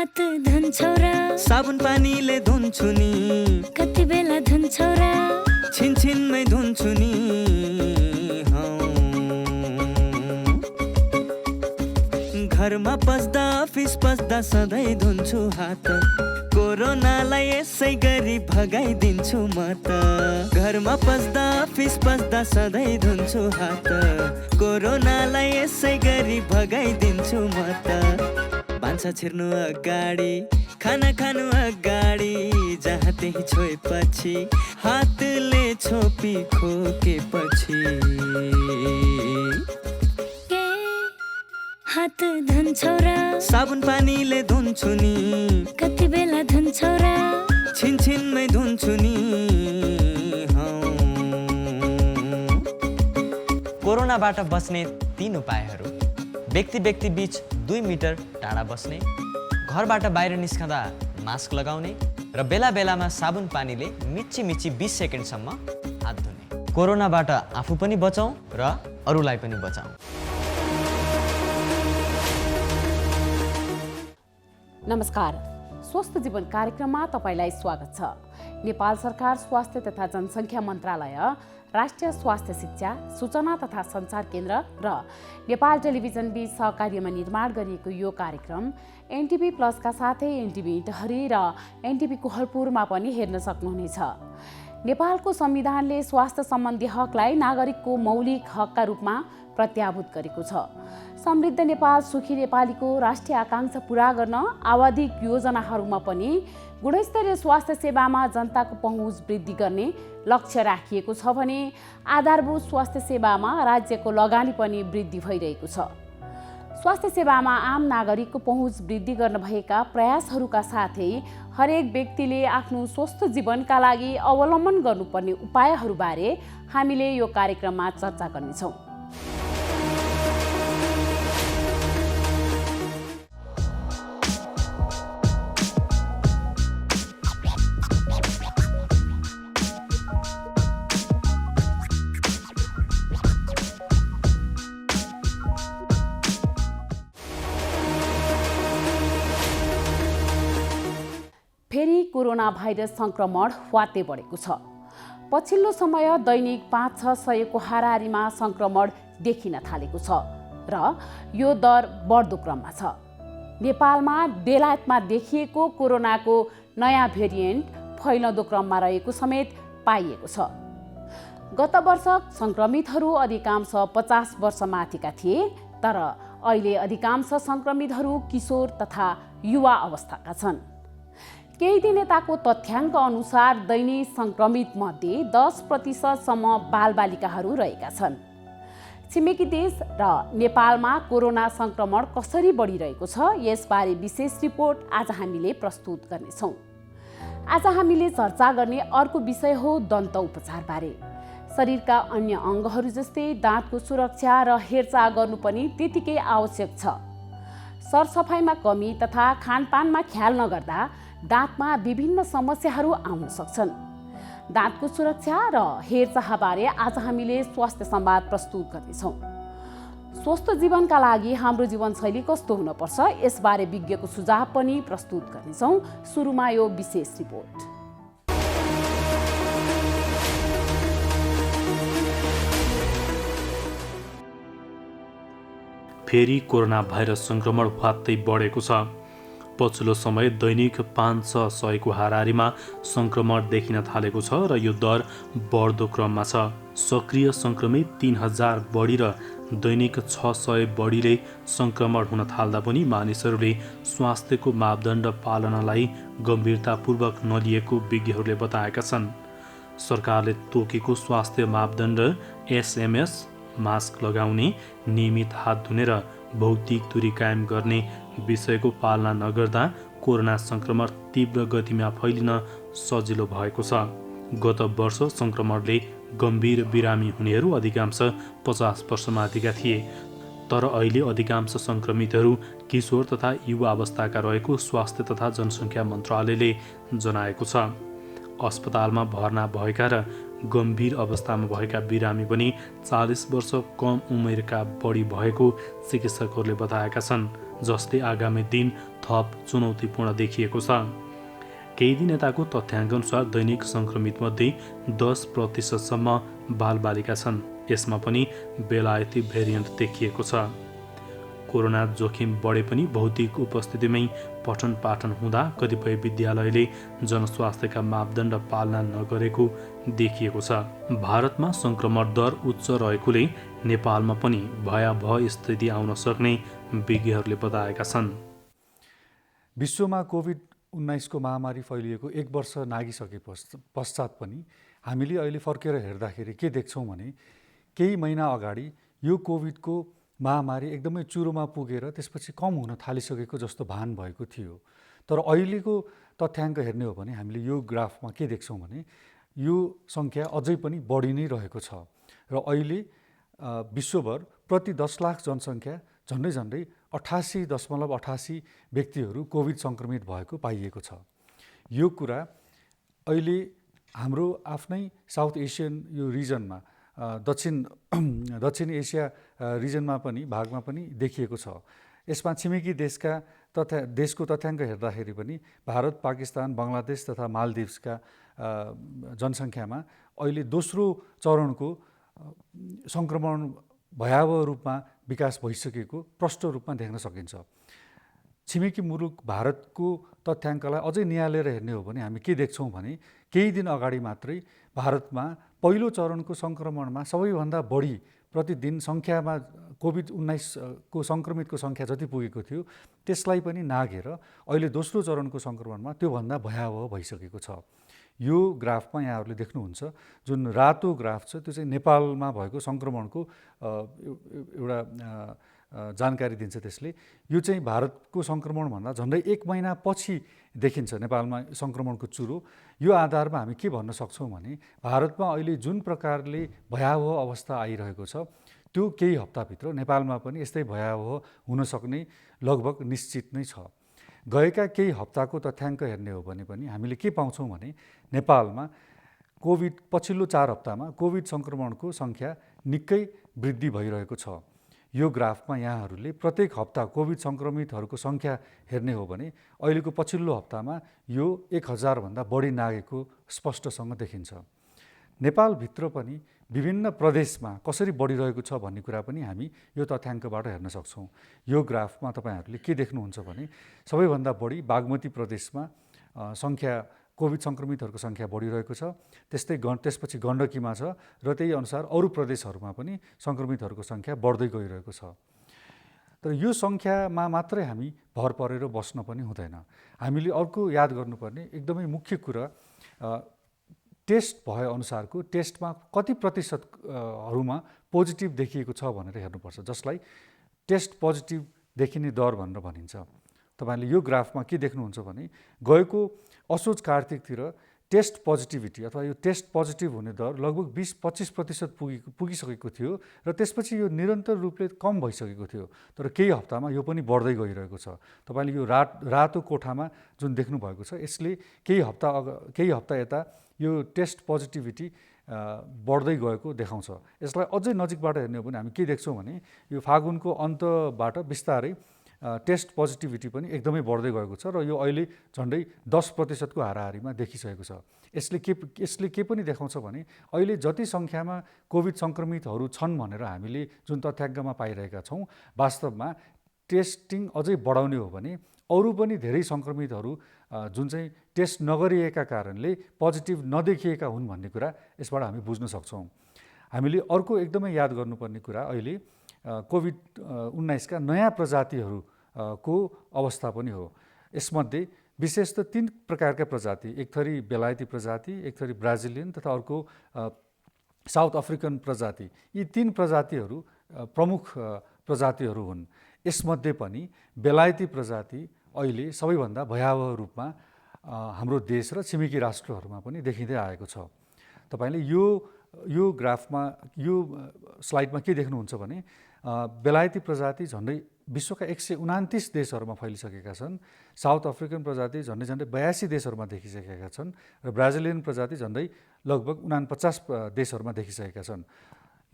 हात धुन्छौ र साबुन पानीले धुन्छु नि कति बेला धुन्छौ र छिनछिनमै धुन्छु नि घरमा पस्दा अफिस पस्दा सधैँ धुन्छु हात कोरोनालाई यसै गरी भगाइदिन्छु म त घरमा पस्दा अफिस पस्दा सधैँ धुन्छु हात कोरोनालाई यसै गरी भगाइदिन्छु म त भान्सा छिर्नु अगाडि खाना खानु अगाडि जहाँ त्यही छोएपछि हातले छोपी खोकेपछि हात धुन्छौ र साबुन पानीले धुन्छु नि कति बेला धुन्छौ र छिनछिनमै धुन्छु नि कोरोनाबाट बच्ने 3 उपायहरू। व्यक्ति बीच 2 मिटर टाढा बस्ने, घरबाट बाहिर निस्कँदा मास्क लगाउने र बेला बेलामा साबुन पानीले मिची 20 सेकेन्डसम्म हात धुने। कोरोनाबाट आफू पनि बचाउँ र अरूलाई पनि बचाउँ। नमस्कार, स्वस्थ जीवन कार्यक्रममा तपाईलाई स्वागत छ। नेपाल सरकार स्वास्थ्य तथा जनसङ्ख्या मन्त्रालय, राष्ट्रिय स्वास्थ्य शिक्षा, सूचना तथा सञ्चार केन्द्र र नेपाल टेलिभिजन बीच सहकार्यमा निर्माण गरिएको यो कार्यक्रम एनटिभी प्लसका साथै एनटिभी इटहरी र एनटिभी कोहलपुरमा पनि हेर्न सक्नुहुनेछ। नेपालको संविधानले स्वास्थ्य सम्बन्धी हकलाई नागरिकको मौलिक हकका रूपमा प्रत्याभूत गरेको छ। समृद्ध नेपाल सुखी नेपालीको राष्ट्रिय आकांक्षा पूरा गर्न आवधिक योजनाहरूमा पनि गुणस्तरीय स्वास्थ्य सेवामा जनताको पहुँच वृद्धि गर्ने लक्ष्य राखिएको छ भने आधारभूत स्वास्थ्य सेवामा राज्यको लगानी पनि वृद्धि भइरहेको छ। स्वास्थ्य सेवामा आम नागरिकको पहुँच वृद्धि गर्न भएका प्रयासहरूका साथै हरेक व्यक्तिले आफ्नो स्वस्थ जीवनका लागि अवलम्बन गर्नुपर्ने उपायहरूबारे हामीले यो कार्यक्रममा चर्चा गर्नेछौँ। फेरि कोरोना भाइरस संक्रमण ह्वात्तै बढेको छ। पछिल्लो समय दैनिक 5-6 को हाराहारीमा संक्रमण देखिन थालेको छ र यो दर बढ्दो क्रममा छ। नेपालमा बेलायतमा देखिएको कोरोनाको नयाँ भेरिएन्ट फैलँदो क्रममा रहेको समेत पाइएको छ। गत वर्ष संक्रमितहरू अधिकांश 50 वर्ष माथिका थिए, तर अहिले अधिकांश संक्रमितहरू किशोर तथा युवा अवस्थाका छन्। केही दिन यताको तथ्याङ्क अनुसार दैनिक संक्रमित मध्ये 10% बालबालिकाहरू रहेका छन्। छिमेकी देश र नेपालमा कोरोना संक्रमण कसरी बढिरहेको छ यसबारे विशेष रिपोर्ट आज हामीले प्रस्तुत गर्नेछौँ। आज हामीले चर्चा गर्ने अर्को विषय हो दन्त उपचारबारे। शरीरका अन्य अङ्गहरू जस्तै दाँतको सुरक्षा र हेरचाह गर्नु पनि त्यतिकै आवश्यक छ। सरसफाइमा कमी तथा खानपानमा ख्याल नगर्दा दाँतमा विभिन्न समस्याहरू आउन सक्छन्। दाँतको सुरक्षा र हेरचाहबारे आज हामीले स्वास्थ्य संवाद प्रस्तुत गर्नेछौँ। स्वस्थ जीवनका लागि हाम्रो जीवनशैली कस्तो हुनुपर्छ यसबारे विज्ञको सुझाव पनि प्रस्तुत गर्नेछौँ। सुरुमा यो विशेष रिपोर्ट। फेरि कोरोना भाइरस संक्रमण ह्वात्तै बढेको छ। पछिल्लो समय दैनिक 5-6 को हाराहारीमा संक्रमण देखिन थालेको छ र यो दर बढ्दो क्रममा छ। सक्रिय संक्रमित 3000 बढी र दैनिक 600 बढीले संक्रमण हुन थाल्दा पनि मानिसहरूले स्वास्थ्यको मापदण्ड पालनालाई गम्भीरतापूर्वक नलिएको विज्ञहरूले बताएका छन्। सरकारले तोकेको स्वास्थ्य मापदण्ड एसएमएस, मास्क लगाउने, नियमित हात धुने र भौतिक दूरी कायम गर्ने विषयको पालना नगर्दा कोरोना संक्रमण तीव्र गतिमा फैलिन सजिलो भएको छ। गत वर्ष संक्रमणले गम्भीर बिरामी हुनेहरू अधिकांश 50 वर्ष माथिका थिए, तर अहिले अधिकांश संक्रमितहरू किशोर तथा युवा अवस्थाका रहेको स्वास्थ्य तथा जनसङ्ख्या मन्त्रालयले जनाएको छ। अस्पतालमा भर्ना भएका र गम्भीर अवस्थामा भएका बिरामी पनि 40 वर्ष कम उमेरका बढी भएको चिकित्सकहरूले बताएका छन्। जस्तै आगामी दिन थप चुनौतीपूर्ण देखिएको छ। केही दिन यताको तथ्याङ्कअनुसार दैनिक सङ्क्रमितमध्ये 10% बालबालिका छन्। यसमा पनि बेलायती भेरिएन्ट देखिएको छ। कोरोना जोखिम बढे पनि भौतिक उपस्थितिमै पठन पाठन हुँदा कतिपय विद्यालयले जनस्वास्थ्यका मापदण्ड पालना नगरेको देखिएको छ। भारतमा सङ्क्रमण दर उच्च रहेकोले नेपालमा पनि भयावह स्थिति आउन सक्ने विज्ञहरूले बताएका छन्। विश्वमा कोभिड-19 को महामारी फैलिएको 1 वर्ष नागिसके पश्चात पनि हामीले अहिले फर्केर हेर्दाखेरि के देख्छौँ भने केही महिना अगाडि यो कोभिडको महामारी एकदमै चुरोमा पुगेर त्यसपछि कम हुन थालिसकेको जस्तो भान भएको थियो। तर अहिलेको तथ्याङ्क हेर्ने हो भने हामीले यो ग्राफमा के देख्छौँ भने यो सङ्ख्या अझै पनि बढी नै रहेको छ र अहिले विश्वभर प्रति 10 लाख जनसङ्ख्या झन्डै 88.88 व्यक्तिहरू कोभिड सङ्क्रमित भएको पाइएको छ। यो कुरा अहिले हाम्रो आफ्नै साउथ एसियन यो रिजनमा दक्षिण एसिया रिजनमा पनि भागमा पनि देखिएको छ। यसमा छिमेकी देशको तथ्याङ्क हेर्दाखेरि पनि भारत, पाकिस्तान, बङ्गलादेश तथा मालदिभ्सका जनसङ्ख्यामा अहिले दोस्रो चरणको सङ्क्रमण भयावह रूपमा विकास भइसकेको प्रष्ट रूपमा देख्न सकिन्छ। छिमेकी मुलुक भारतको तथ्याङ्कलाई अझै निहालेर हेर्ने हो भने हामी के देख्छौँ भने केही दिन अगाडि मात्रै भारतमा पहिलो चरणको सङ्क्रमणमा सबैभन्दा बढी प्रतिदिन सङ्ख्यामा कोभिड-19 को सङ्क्रमितको सङ्ख्या जति पुगेको थियो त्यसलाई पनि नाघेर अहिले दोस्रो चरणको सङ्क्रमणमा त्योभन्दा भयावह भइसकेको छ। यो ग्राफमा यहाँहरूले देख्नुहुन्छ जुन रातो ग्राफ छ त्यो चाहिँ नेपालमा भएको सङ्क्रमणको एउटा जानकारी दिन्छ। त्यसले यो चाहिँ भारतको सङ्क्रमणभन्दा झन्डै 1 महिना पछि देखिन्छ नेपालमा सङ्क्रमणको चुरो। यो आधारमा हामी के भन्न सक्छौँ भने भारतमा अहिले जुन प्रकारले भयावह अवस्था आइरहेको छ त्यो केही हप्ताभित्र नेपालमा पनि यस्तै भयावह हुन सक्ने लगभग निश्चित नै छ। गएका केही हप्ताको तथ्याङ्क हेर्ने हो भने पनि हामीले के पाउँछौँ भने नेपालमा पछिल्लो 4 हप्तामा कोभिड सङ्क्रमणको सङ्ख्या निकै वृद्धि भइरहेको छ। यो ग्राफमा यहाँहरूले प्रत्येक हप्ता कोभिड सङ्क्रमितहरूको सङ्ख्या हेर्ने हो भने अहिलेको पछिल्लो हप्तामा यो 1000 भन्दा बढी नागेको स्पष्टसँग देखिन्छ। नेपालभित्र पनि विभिन्न प्रदेशमा कसरी बढिरहेको छ भन्ने कुरा पनि हामी यो तथ्याङ्कबाट हेर्न सक्छौँ। यो ग्राफमा तपाईँहरूले के देख्नुहुन्छ भने सबैभन्दा बढी बागमती प्रदेशमा कोभिड सङ्क्रमितहरूको सङ्ख्या बढिरहेको छ। त्यसपछि गण्डकीमा छ र त्यही अनुसार अरू प्रदेशहरूमा पनि सङ्क्रमितहरूको सङ्ख्या बढ्दै गइरहेको छ। तर यो सङ्ख्यामा मात्रै हामी भर परेर बस्न पनि हुँदैन। हामीले अर्को याद गर्नुपर्ने एकदमै मुख्य कुरा टेस्ट भए अनुसारको टेस्टमा कति प्रतिशतहरूमा पोजिटिभ देखिएको छ भनेर हेर्नुपर्छ, जसलाई टेस्ट पोजिटिभ देखिने दर भनेर भनिन्छ। तपाईँले यो ग्राफमा के देख्नुहुन्छ भने गएको असोज कार्तिकतिर टेस्ट पोजिटिभिटी अथवा यो टेस्ट पोजिटिभ हुने दर लगभग 20-25% पुगिसकेको थियो र त्यसपछि यो निरन्तर रूपले कम भइसकेको थियो। तर केही हप्तामा यो पनि बढ्दै गइरहेको छ। तपाईँले यो रातो कोठामा जुन देख्नुभएको छ यसले केही हप्ता यता यो टेस्ट पोजिटिभिटी बढ्दै गएको देखाउँछ। यसलाई अझै नजिकबाट हेर्ने हो भने हामी के देख्छौँ भने यो फागुनको अन्तबाट बिस्तारै टेस्ट पोजिटिभिटी पनि एकदमै बढ्दै गएको छ र यो अहिले झन्डै 10% को हाराहारीमा देखिसकेको छ। यसले के पनि देखाउँछ भने अहिले जति सङ्ख्यामा कोभिड सङ्क्रमितहरू छन् भनेर हामीले जुन तथ्याङ्कमा पाइरहेका छौँ वास्तवमा टेस्टिङ अझै बढाउने हो भने अरू पनि धेरै सङ्क्रमितहरू जुन चाहिँ टेस्ट नगरिएका कारणले पोजिटिभ नदेखिएका हुन् भन्ने कुरा यसबाट हामी बुझ्न सक्छौँ। हामीले अर्को एकदमै याद गर्नुपर्ने कुरा अहिले कोभिड-19 का नयाँ प्रजातिहरूको अवस्था पनि हो। यसमध्ये विशेष त 3 प्रकारका प्रजाति, एक थरी बेलायती प्रजाति, एक थरी ब्राजिलियन तथा अर्को साउथ अफ्रिकन प्रजाति, यी 3 प्रजातिहरू प्रमुख प्रजातिहरू हुन्। यसमध्ये पनि बेलायती प्रजाति अहिले सबैभन्दा भयावह रूपमा हाम्रो देश र छिमेकी राष्ट्रहरूमा पनि देखिँदै आएको छ। तपाईँले यो ग्राफमा यो स्लाइडमा के देख्नुहुन्छ भने बेलायती प्रजाति झन्डै विश्वका 129 देशहरूमा फैलिसकेका छन्। साउथ अफ्रिकन प्रजाति झन्डै 82 देशहरूमा देखिसकेका छन् र ब्राजिलियन प्रजाति झन्डै लगभग 49 देशहरूमा देखिसकेका छन्।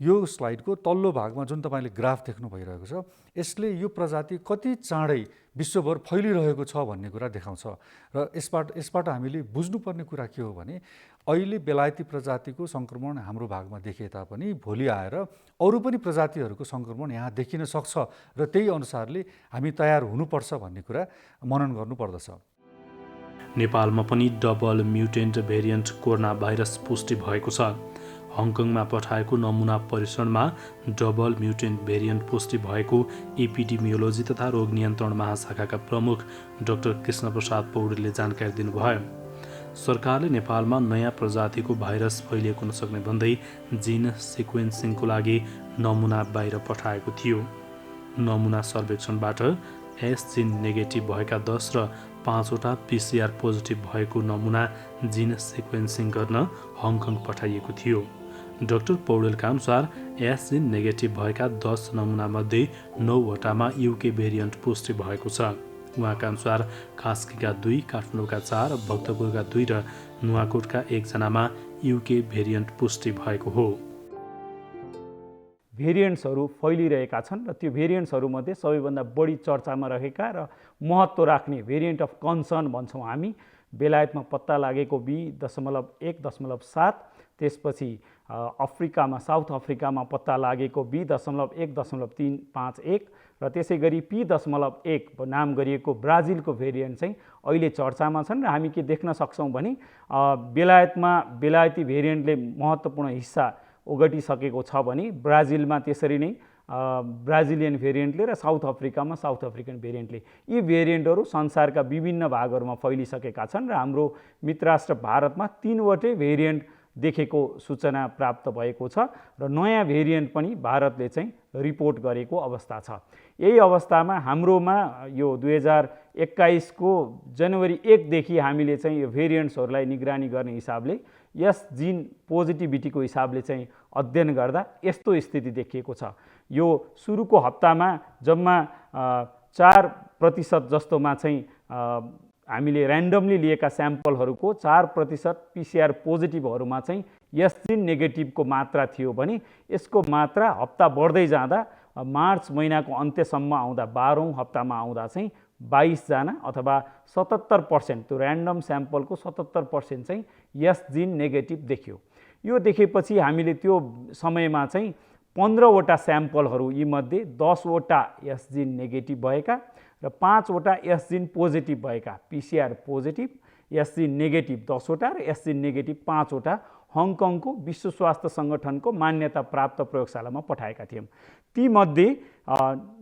यो स्लाइडको तल्लो भागमा जुन तपाईँले ग्राफ देख्नु भइरहेको छ, यसले यो प्रजाति कति चाँडै विश्वभर फैलिरहेको छ भन्ने कुरा देखाउँछ। र यसबाट हामीले बुझ्नुपर्ने कुरा के हो भने अहिले बेलायती प्रजातिको सङ्क्रमण हाम्रो भागमा देखिए तापनि भोलि आएर अरू पनि प्रजातिहरूको सङ्क्रमण यहाँ देखिन सक्छ र त्यही अनुसारले हामी तयार हुनुपर्छ भन्ने कुरा मनन गर्नुपर्दछ। नेपालमा पनि double mutant variant corona virus पुष्टि भएको छ। हङकङमा पठाएको नमुना परीक्षणमा डबल म्युटेन्ट भेरिएन्ट पुष्टि भएको एपिडेमियोलोजी तथा रोग नियन्त्रण महाशाखाका प्रमुख डाक्टर कृष्णप्रसाद पौडेलले जानकारी दिनुभयो। सरकारले नेपालमा नयाँ प्रजातिको भाइरस फैलिएको नसक्ने भन्दै जिन सिक्वेन्सिङको लागि नमुना बाहिर पठाएको थियो। नमुना सर्वेक्षणबाट एस जिन नेगेटिभ भएका 10 र 5वटा PCR पोजिटिभ भएको नमुना जिन सिक्वेन्सिङ गर्न हङकङ पठाइएको थियो। डाक्टर पौडेलका अनुसार एस जिन नेगेटिभ भएका 10 नमुनामध्ये 9वटामा युके भेरिएन्ट पुष्टि भएको छ। उहाँका अनुसार कास्कीका 2, काठमाडौँका 4, भक्तपुरका 2 र नुवाकोटका 1 जनामा युके भेरिएन्ट पुष्टि भएको हो। भेरिएन्ट्सहरू फैलिरहेका छन् र त्यो भेरिएन्ट्सहरूमध्ये सबैभन्दा बढी चर्चामा रहेका र महत्त्व राख्ने भेरिएन्ट अफ कन्सर्न भन्छौँ हामी, बेलायतमा पत्ता लागेको B.1.7, त्यसपछि अफ्रिकामा साउथ अफ्रिकामा पत्ता लागेको B.1.351 र त्यसै गरी P.1 नाम गरिएको ब्राजिलको भेरिएन्ट चाहिँ अहिले चर्चामा छन् र हामी के देख्न सक्छौँ भने बेलायती भेरिएन्टले महत्त्वपूर्ण हिस्सा ओगटिसकेको छ भने ब्राजिलमा त्यसरी नै ब्राजिलियन भेरिएन्टले र साउथ अफ्रिकामा साउथ अफ्रिकन भेरिएन्टले, यी भेरिएन्टहरू संसारका विभिन्न भागहरूमा फैलिसकेका छन् र हाम्रो मित्रराष्ट्र भारतमा 3वटै भेरिएन्ट देखेको सूचना प्राप्त भएको छ र नयाँ भेरिएन्ट पनि भारतले चाहिँ रिपोर्ट गरेको अवस्था छ। यही अवस्थामा हाम्रोमा यो 2021 को जनवरी 1 देखि हामीले चाहिँ यो भेरिएन्ट्सहरूलाई निगरानी गर्ने हिसाबले यस जिन पोजिटिभिटीको हिसाबले चाहिँ अध्ययन गर्दा यस्तो स्थिति देखिएको छ। यो सुरुको हप्तामा जम्मा 4% जस्तोमा चाहिँ हामीले ऱ्यान्डमली लिएका स्याम्पलहरूको 4% PCR पोजिटिभहरूमा चाहिँ यस जिन नेगेटिभको मात्रा थियो भने यसको मात्रा हप्ता बढ्दै जाँदा मार्च महिनाको अन्त्यसम्म आउँदा 12औं हप्तामा आउँदा चाहिँ 22 जना अथवा 77%, त्यो ऱ्यान्डम स्याम्पलको 77% चाहिँ यस जिन नेगेटिभ देखियो। यो देखेपछि हामीले त्यो समयमा चाहिँ 15वटा स्याम्पलहरू यीमध्ये 10वटा यस जिन नेगेटिभ भएका र 5वटा यस जिन पोजिटिभ भएका PCR पोजिटिभ, यस जिन नेगेटिभ 10वटा र यस जिन नेगेटिभ 5वटा हङकङको विश्व स्वास्थ्य सङ्गठनको मान्यता प्राप्त प्रयोगशालामा पठाएका थियौँ। तीमध्ये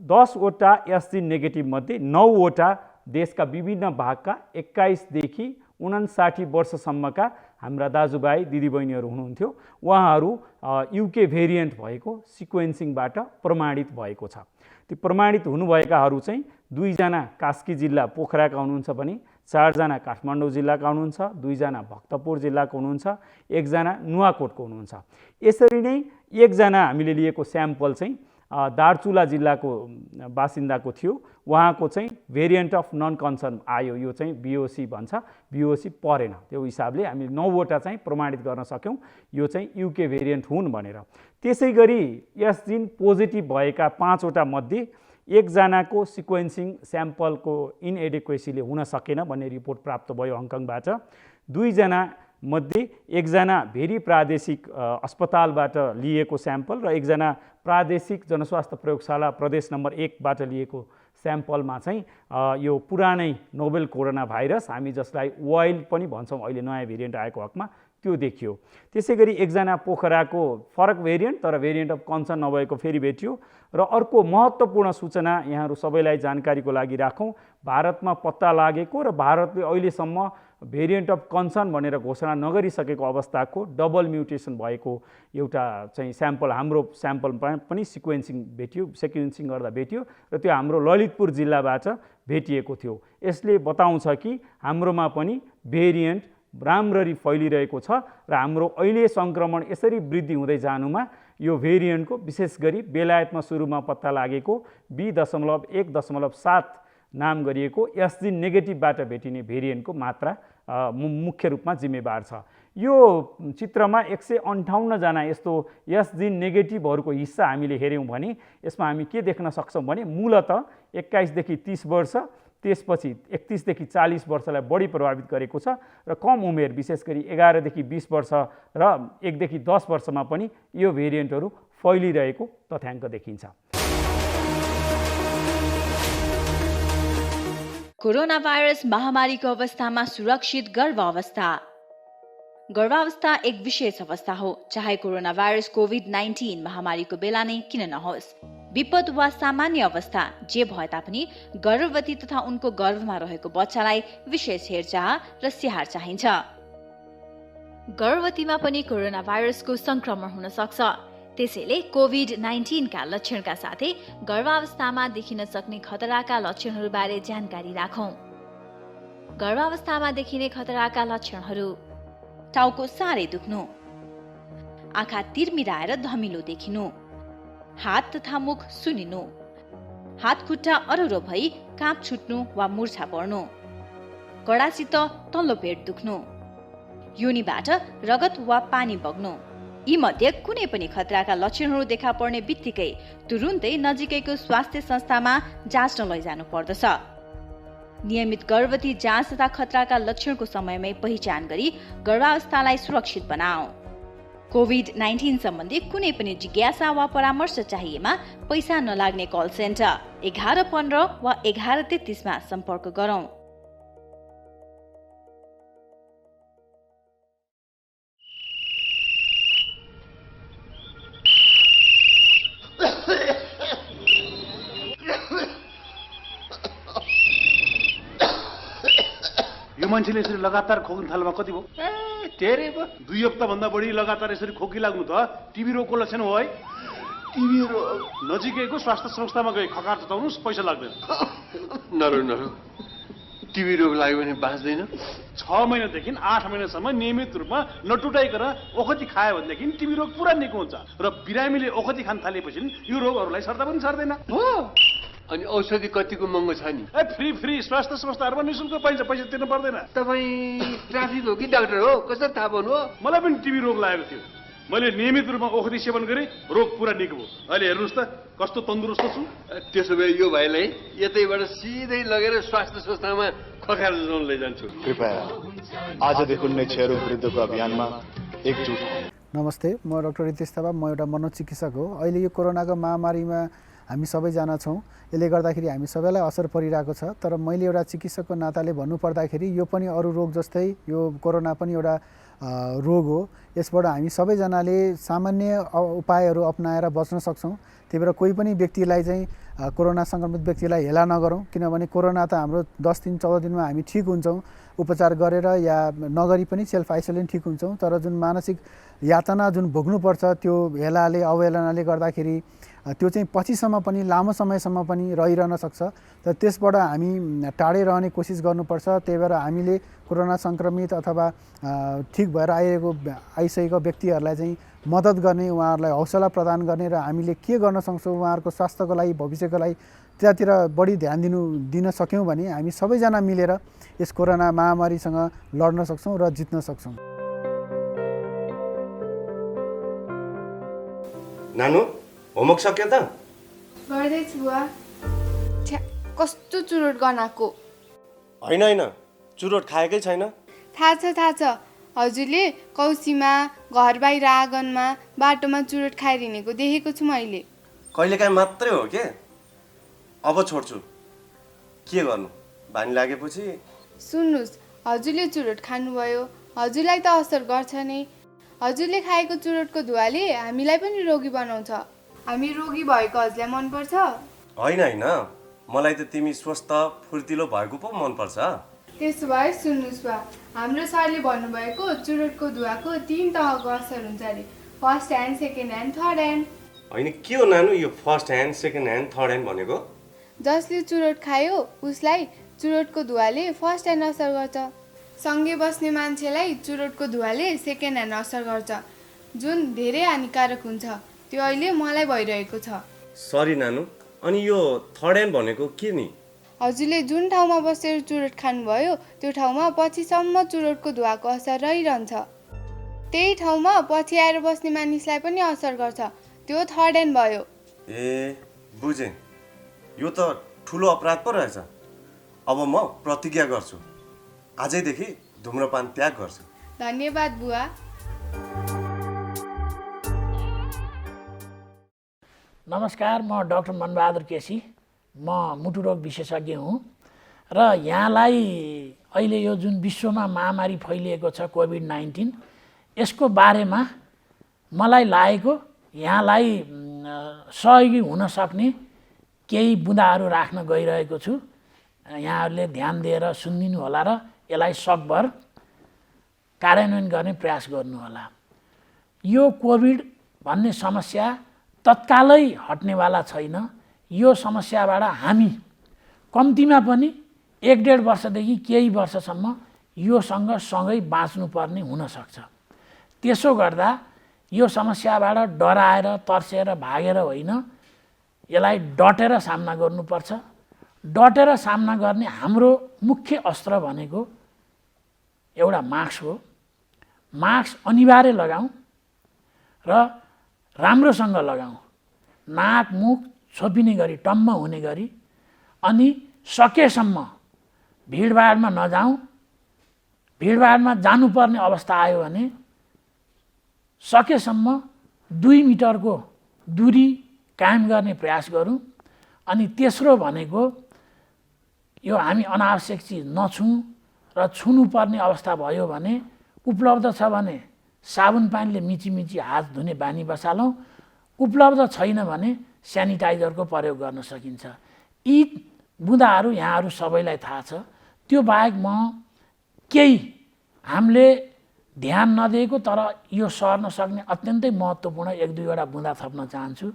10वटा यस जिन नेगेटिभ मध्ये 9वटा देशका विभिन्न भागका 21 देखि 59 वर्षसम्मका हाम्रा दाजुभाइ दिदीबहिनीहरू हुनुहुन्थ्यो। उहाँहरू युके भेरिएन्ट भएको सिक्वेन्सिङबाट प्रमाणित भएको छ। त्यो प्रमाणित हुनुभएकाहरू चाहिँ 2 जना कास्की जिल्ला पोखराका हुनुहुन्छ भने 4 जना काठमाडौँ जिल्लाका हुनुहुन्छ, 2 जना भक्तपुर जिल्लाको हुनुहुन्छ, 1 जना नुवाकोटको हुनुहुन्छ। यसरी नै 1 जना हामीले लिएको स्याम्पल चाहिँ दार्चुला जिल्लाको बासिन्दाको थियो। उहाँको चाहिँ भेरिएन्ट अफ नन कन्सर्न आयो, यो चाहिँ BOC भन्छ, BOC परेन। त्यो हिसाबले हामीले 9वटा चाहिँ प्रमाणित गर्न सक्यौँ यो चाहिँ युके भेरिएन्ट हुन् भनेर। त्यसै गरी यस जिन पोजिटिभ भएका 5वटा मध्ये 1 जनाको सिक्वेन्सिङ स्याम्पलको इनएडिक्वेसीले हुन सकेन भन्ने रिपोर्ट प्राप्त भयो हङकङबाट। 2 जना मध्ये 1 जना भेरी प्रादेशिक अस्पतालबाट लिएको स्याम्पल र 1 जना प्रादेशिक जनस्वास्थ्य प्रयोगशाला प्रदेश नम्बर 1बाट लिएको स्याम्पलमा चाहिँ यो पुरानै नोभेल कोरोना भाइरस, हामी जसलाई वाइल्ड पनि भन्छौँ अहिले नयाँ भेरिएन्ट आएको हकमा, त्यो देखियो। त्यसै गरी 1 जना पोखराको फरक भेरिएन्ट तर भेरिएन्ट अफ कन्सर्न नभएको फेरि भेटियो। र अर्को महत्त्वपूर्ण सूचना यहाँहरू सबैलाई जानकारीको लागि राखौँ, भारतमा पत्ता लागेको र भारतले अहिलेसम्म भेरिएन्ट अफ कन्सर्न भनेर घोषणा नगरिसकेको अवस्थाको डबल म्युटेसन भएको एउटा चाहिँ स्याम्पल हाम्रो स्याम्पलमा पनि सिक्वेन्सिङ गर्दा भेटियो र त्यो हाम्रो ललितपुर जिल्लाबाट भेटिएको थियो। यसले बताउँछ कि हाम्रोमा पनि भेरिएन्ट राम्ररी फैलिरहेको छ र हाम्रो अहिले सङ्क्रमण यसरी वृद्धि हुँदै जानुमा यो भेरिएन्टको विशेष गरी बेलायतमा सुरुमा पत्ता लागेको B.1.7 नाम गरिएको एसजी नेगेटिभबाट भेटिने भेरिएन्टको मात्रा मुख्य रूपमा जिम्मेवार छ। यो चित्रमा 158 जना यस्तो एसजी नेगेटिभहरूको हिस्सा हामीले हेऱ्यौँ भने यसमा हामी के देख्न सक्छौँ भने मूलतः 21 देखि 30 वर्ष, त्यसपछि 31 देखि 40 वर्षलाई बढी प्रभावित गरेको छ र कम उमेर विशेष गरी 11 देखि 20 वर्ष र 1 देखि 10 वर्षमा पनि यो भेरिएन्टहरू फैलिरहेको तथ्याङ्क देखिन्छ। कोरोना भाइरस महामारीको अवस्थामा सुरक्षित गर्भावस्था। गर्भावस्था एक विशेष अवस्था हो, चाहे कोरोना भाइरस कोभिड-19 महामारीको बेला नै किन नहोस्। विपद वा सामान्य अवस्था जे भए तापनि गर्भवती तथा उनको गर्भमा रहेको बच्चालाई विशेष हेरचाह र स्याहार चाहिन्छ। गर्भवतीमा पनि कोरोना भाइरसको संक्रमण हुन सक्छ। त्यसैले कोभिड-19 का लक्षणका साथै गर्भावस्थामा देखिन सक्ने खतराका लक्षणहरूबारे जानकारी राखौं। गर्भावस्थामा देखिने खतराका लक्षणहरू: टाउको साह्रै दुख्नु, आँखा तिरमिराएर धमिलो देखिनु, हात तथा मुख सुनिनु, हात खुट्टा अरुरो भई काँप छुट्नु वा मुर्छा पर्नु, कडासित तल्लो पेट दुख्नु, योनिबाट रगत वा पानी बग्नु। यी मध्ये कुनै पनि खतराका लक्षणहरू देखा पर्ने बित्तिकै तुरुन्तै नजिकैको स्वास्थ्य संस्थामा जाँच्न लैजानु पर्दछ। नियमित गर्भवती जाँच तथा खतराका लक्षणको समयमै पहिचान गरी गर्भावस्थालाई सुरक्षित बनाऊ। कोभिड-19 सम्बन्धी कुनै पनि जिज्ञासा वा परामर्श चाहिएमा पैसा नलाग्ने कल सेन्टर 1115 वा 1133 मा सम्पर्क गरौँ। मान्छेले यसरी लगातार खोक्न थाल्नुमा कति भयो? धेरै भयो। 2 हप्ताभन्दा बढी लगातार यसरी खोकी लाग्नु त टिबी रोगको लक्षण हो है। टिबी रोग नजिकैको स्वास्थ्य संस्थामा गई खकार चटाउनुस्, पैसा लाग्दैन। नरो टिबी रोग लाग्यो भने बाँच्दैन। 6 महिनादेखि 8 महिनासम्म नियमित रूपमा नटुटाइकन ओखती खायो भनेदेखि टिबी रोग पुरा निको हुन्छ र बिरामीले ओखती खान थालेपछि यो रोगहरूलाई सर्दा पनि सर्दैन। हो, अनि औषधि कतिको महँगो छ नि? फ्री स्वास्थ्य संस्थाहरूमा निःशुल्क पाइन्छ, पैसा तिर्नु पर्दैन। तपाईँ ट्राफिक हो कि डाक्टर हो? कसरी थाहा पाउनु हो? मलाई पनि टिबी रोग लागेको थियो। मैले नियमित रूपमा ओखती सेवन गरेँ, रोग पुरा निको भयो। अहिले हेर्नुहोस् त कस्तो तन्दुरुस्त छु। त्यसो भए यो भाइलाई यतैबाट सिधै लगेर स्वास्थ्य संस्थामा खकार जोन लैजान्छु। कृपया आजदेखि नै क्षयरोग विरुद्धको अभियानमा एकजुट हौं। नमस्ते, म डाक्टर रितेश थापा, म एउटा मनोचिकित्सक हो। अहिले यो कोरोनाको महामारीमा हामी सबैजना छौँ। यसले गर्दाखेरि हामी सबैलाई असर परिरहेको छ। तर मैले एउटा चिकित्सकको नाताले भन्नुपर्दाखेरि यो पनि अरू रोग जस्तै यो कोरोना पनि एउटा रोग हो। यसबाट हामी सबैजनाले सामान्य उपायहरू अपनाएर बच्न सक्छौँ। त्यही भएर कोही पनि व्यक्तिलाई चाहिँ कोरोना सङ्क्रमित व्यक्तिलाई हेला नगरौँ, किनभने कोरोना त हाम्रो 10 दिन 14 दिनमा हामी ठिक हुन्छौँ उपचार गरेर या नगरी पनि सेल्फ आइसोलेसन ठिक हुन्छौँ। तर जुन मानसिक यातना जुन भोग्नुपर्छ त्यो हेलाले अवहेलनाले गर्दाखेरि त्यो चाहिँ पछिसम्म पनि लामो समयसम्म पनि रहिरहन सक्छ। तर त्यसबाट हामी टाढै रहने कोसिस गर्नुपर्छ। त्यही भएर हामीले कोरोना सङ्क्रमित अथवा ठिक भएर आइसकेको व्यक्तिहरूलाई चाहिँ मद्दत गर्ने, उहाँहरूलाई हौसला प्रदान गर्ने र हामीले के गर्न सक्छौँ उहाँहरूको स्वास्थ्यको लागि, भविष्यको लागि त्यतातिर बढी ध्यान दिन सक्यौँ भने हामी सबैजना मिलेर यस कोरोना महामारीसँग लड्न सक्छौँ र जित्न सक्छौँ। नानु होमवर्क सक्यो त? गर्दैछु बुवा। कस्तो चुरोट गनाएको? होइन, चुरोट खाएकै छैन। थाहा छ। हजुरले कौसीमा, घर बाहिर आँगनमा, बाटोमा चुरोट खाएर हिँडेको देखेको छु मैले। कहिलेकाहीँ मात्रै हो के? अब छोड्छु। के गर्नु, बानी लागेपछि। सुन्नुहोस्, हजुरले चुरोट खानुभयो, हजुरलाई त असर गर्छ नै। हजुरले खाएको चुरोटको धुवाले हामीलाई पनि रोगी बनाउँछ। हामी रोगी भएको हजुरलाई मनपर्छ? होइन, मलाई त तिमी स्वस्थ फुर्तिलो भएको पो मनपर्छ। त्यसो भए सुन्नुहोस् बा, हाम्रो सरले भन्नुभएको चुरोटको धुवाको 3 तहको असर हुन्छ अरे। First hand, second hand, third hand. होइन, के हो नानु यो first hand, second hand, third hand भनेको? जसले चुरोट खायो उसलाई चुरोटको धुवाले फर्स्ट ह्यान्ड असर गर्छ। सँगै बस्ने मान्छेलाई चुरोटको धुवाले सेकेन्ड ह्यान्ड असर गर्छ, जुन धेरै हानिकारक हुन्छ। त्यो अहिले मलाई भइरहेको छ। सरी नानु, अनि यो थर्ड ह्यान्ड भनेको के नि? हजुरले जुन ठाउँमा बसेर चुरोट खानुभयो त्यो ठाउँमा पछिसम्म चुरोटको धुवाको असर रहिरहन्छ। त्यही ठाउँमा पछि आएर बस्ने मानिसलाई पनि असर गर्छ। त्यो थर्ड ह्यान्ड भयो। ए बुझेँ, यो त ठुलो अपराध पो रहेछ। अब म प्रतिज्ञा गर्छु, आजैदेखि धुम्रपान त्याग गर्छु। धन्यवाद बुवा। नमस्कार, म डाक्टर मनबहादुर केसी। म मुटु रोग विशेषज्ञ हुँ र यहाँलाई अहिले यो जुन विश्वमा महामारी फैलिएको छ कोभिड-19, यसको बारेमा मलाई लागेको यहाँलाई सहयोगी हुन सक्ने केही बुँदाहरू राख्न गइरहेको छु। यहाँहरूले ध्यान दिएर सुनिदिनु होला र यसलाई सकभर कार्यान्वयन गर्ने प्रयास गर्नुहोला। यो कोभिड भन्ने समस्या तत्कालै हट्नेवाला छैन। यो समस्याबाट हामी कम्तीमा पनि 1-1.5 वर्षदेखि केही वर्षसम्म योसँग सँगै बाँच्नुपर्ने हुनसक्छ। त्यसो गर्दा यो समस्याबाट डराएर तर्सेर भागेर होइन, यसलाई डटेर सामना गर्नुपर्छ। डटेर सामना गर्ने हाम्रो मुख्य अस्त्र भनेको एउटा मास्क हो। मास्क अनिवार्य लगाऊँ र राम्रोसँग लगाऊँ, नाक मुख छोपिने गरी, टम्म हुने गरी, अनि सकेसम्म भिडभाडमा नजाउँ। भिडभाडमा जानुपर्ने अवस्था आयो भने सकेसम्म 2 मिटरको दूरी कायम गर्ने प्रयास गरौँ। अनि तेस्रो भनेको यो हामी अनावश्यक चिज नछुँ र छुनुपर्ने अवस्था भयो भने उपलब्ध छ भने साबुन पानीले मिची हात धुने बानी बसालौँ। उपलब्ध छैन भने सेनिटाइजरको प्रयोग गर्न सकिन्छ। यी बुँदाहरू यहाँहरू सबैलाई थाहा छ। त्यो बाहेक म केही हामीले ध्यान नदिएको तर यो सर्न सक्ने अत्यन्तै महत्त्वपूर्ण 1-2 बुँदा थप्न चाहन्छु।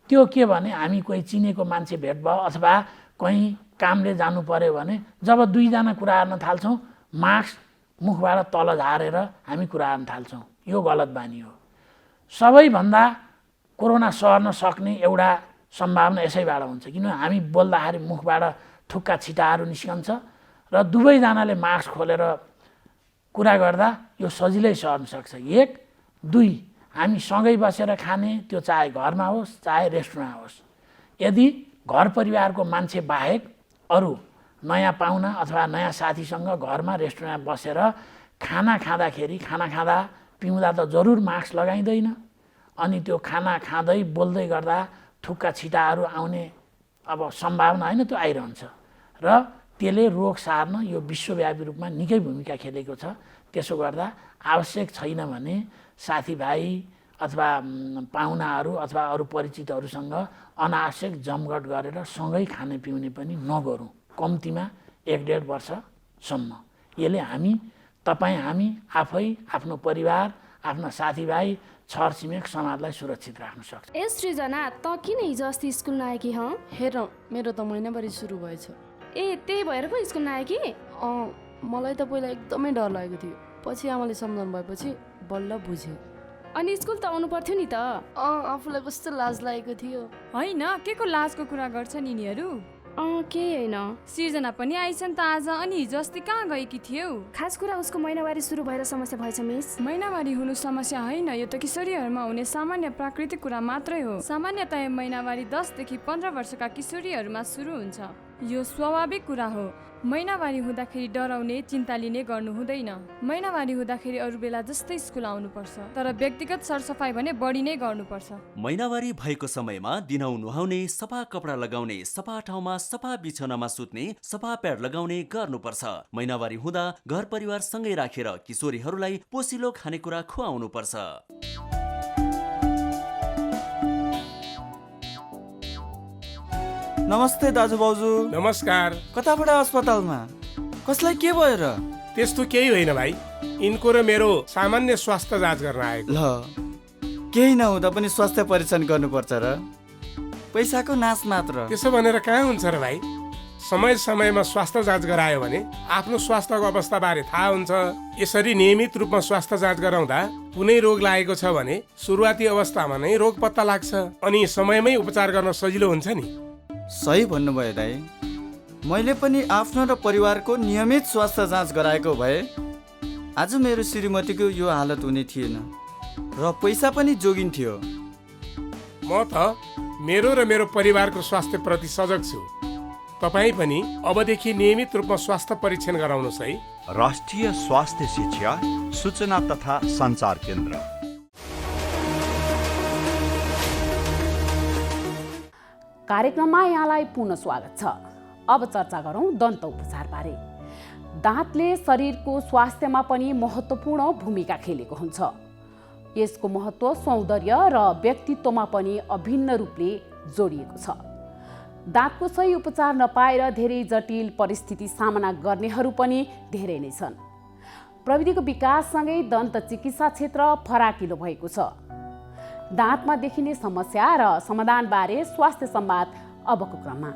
त्यो के भने हामी कोही चिनेको मान्छे भेट भयो अथवा कहीँ कामले जानु पर्यो भने जब 2 जना कुरा गर्न थाल्छौँ, मास्क मुखबाट तल झारेर हामी कुरा गर्न थाल्छौँ। यो गलत बानी हो। सबैभन्दा कोरोना सर्न सक्ने एउटा सम्भावना यसैबाट हुन्छ, किनभने हामी बोल्दाखेरि मुखबाट थुक्का छिटाहरू निस्कन्छ र दुवैजनाले मास्क खोलेर कुरा गर्दा यो सजिलै सर्न सक्छ। 1, 2 हामी सँगै बसेर खाने, त्यो चाहे घरमा होस् चाहे रेस्टुरेन्टमा होस्। यदि घर परिवारको मान्छे बाहेक अरू नयाँ पाहुना अथवा नयाँ साथीसँग घरमा रेस्टुरेन्टमा बसेर खाना खाँदा पिउँदा त जरुर मास्क लगाइँदैन। अनि त्यो खाना खाँदै बोल्दै गर्दा थुक्का छिटाहरू आउने अब सम्भावना होइन, त्यो आइरहन्छ र त्यसले रोग सार्न यो विश्वव्यापी रूपमा निकै भूमिका खेलेको छ। त्यसो गर्दा आवश्यक छैन भने साथीभाइ अथवा पाहुनाहरू अथवा अरू परिचितहरूसँग अनावश्यक जमघट गरेर सँगै खाने पिउने पनि नगरौँ, कम्तीमा 1-1.5 वर्षसम्म। यसले हामी आफै, आफ्नो परिवार, आफ्ना साथीभाइ, छरछिमेक, समाजलाई सुरक्षित राख्न सक्छ। ए सृजना, त किन हिजो अस्ति स्कुल नआएकी? हेर, मेरो त महिनाभरि सुरु भएछ। ए त्यही भएर पो स्कुल नआएकी? मलाई त पहिला एकदमै डर लागेको थियो, पछि आमाले सम्झाउनु भएपछि बल्ल बुझेँ। अनि स्कुल त आउनु पर्थ्यो नि त। आफूलाई कस्तो लाज लागेको थियो। होइन, के को लाजको कुरा गर्छन् यिनीहरू? केही होइन। सृजना पनि आइछन् त आज। अनि हिजो अस्ति कहाँ गएकी थियौ? खास कुरा उसको महिनावारी सुरु भएर समस्या भएछ मिस। महिनावारी हुनु समस्या होइन, यो त किशोरीहरूमा हुने सामान्य प्राकृतिक कुरा मात्रै हो। सामान्यतया महिनावारी 10 देखि 15 वर्षका किशोरीहरूमा सुरु हुन्छ। यो स्वाभाविक कुरा हो। महिनावारी हुँदाखेरि डराउने, चिन्ता लिने गर्नु हुँदैन। महिनावारी हुँदाखेरि अरू बेला जस्तै स्कुल आउनुपर्छ, तर व्यक्तिगत सरसफाइ भने बढी नै गर्नुपर्छ। महिनावारी भएको समयमा दिनौ नुहाउने, सफा कपडा लगाउने, सफा ठाउँमा सफा बिछौनामा सुत्ने, सफा प्याड लगाउने गर्नुपर्छ। महिनावारी हुँदा घर परिवार सँगै राखेर किशोरीहरूलाई पोसिलो खानेकुरा खुवाउनुपर्छ। नमस्ते दाजु भाउजू। नमस्कार। कताबाट अस्पतालमा? कसलाई के भयो र? त्यस्तो केही होइन भाइ, यिनको र मेरो सामान्य स्वास्थ्य जाँच गर्न आएको। ल, केही नहुँदा पनि स्वास्थ्य परीक्षण गर्नुपर्छ र? पैसाको नाश मात्र। त्यसो भनेर कहाँ हुन्छ र भाइ? समय समयमा स्वास्थ्य जाँच गरायो भने आफ्नो स्वास्थ्यको अवस्था बारे थाहा हुन्छ। यसरी नियमित रूपमा स्वास्थ्य जाँच गराउँदा कुनै रोग लागेको छ भने सुरुवाती अवस्थामा नै रोग पत्ता लाग्छ अनि समयमै उपचार गर्न सजिलो हुन्छ नि। सही भन्नुभयो दाइ। मैले पनि आफ्नो र परिवारको नियमित स्वास्थ्य जाँच गराएको भए आज मेरो श्रीमतीको यो हालत हुने थिएन र पैसा पनि जोगिन्थ्यो। म त मेरो र मेरो परिवारको स्वास्थ्यप्रति सजग छु। तपाईँ पनि अबदेखि नियमित रूपमा स्वास्थ्य परीक्षण गराउनुहोस् है। राष्ट्रिय स्वास्थ्य शिक्षा सूचना तथा सञ्चार केन्द्र। कार्यक्रममा यहाँलाई पुनः स्वागत छ। अब चर्चा गरौँ दन्त उपचारबारे। दाँतले शरीरको स्वास्थ्यमा पनि महत्त्वपूर्ण भूमिका खेलेको हुन्छ। यसको महत्त्व सौन्दर्य र व्यक्तित्वमा पनि अभिन्न रूपले जोडिएको छ। दाँतको सही उपचार नपाएर धेरै जटिल परिस्थिति सामना गर्नेहरू पनि धेरै नै छन्। प्रविधिको विकाससँगै दन्त चिकित्सा क्षेत्र फराकिलो भएको छ। दाँतमा देखिने समस्या र समाधानबारे स्वास्थ्य संवाद अबको क्रममा।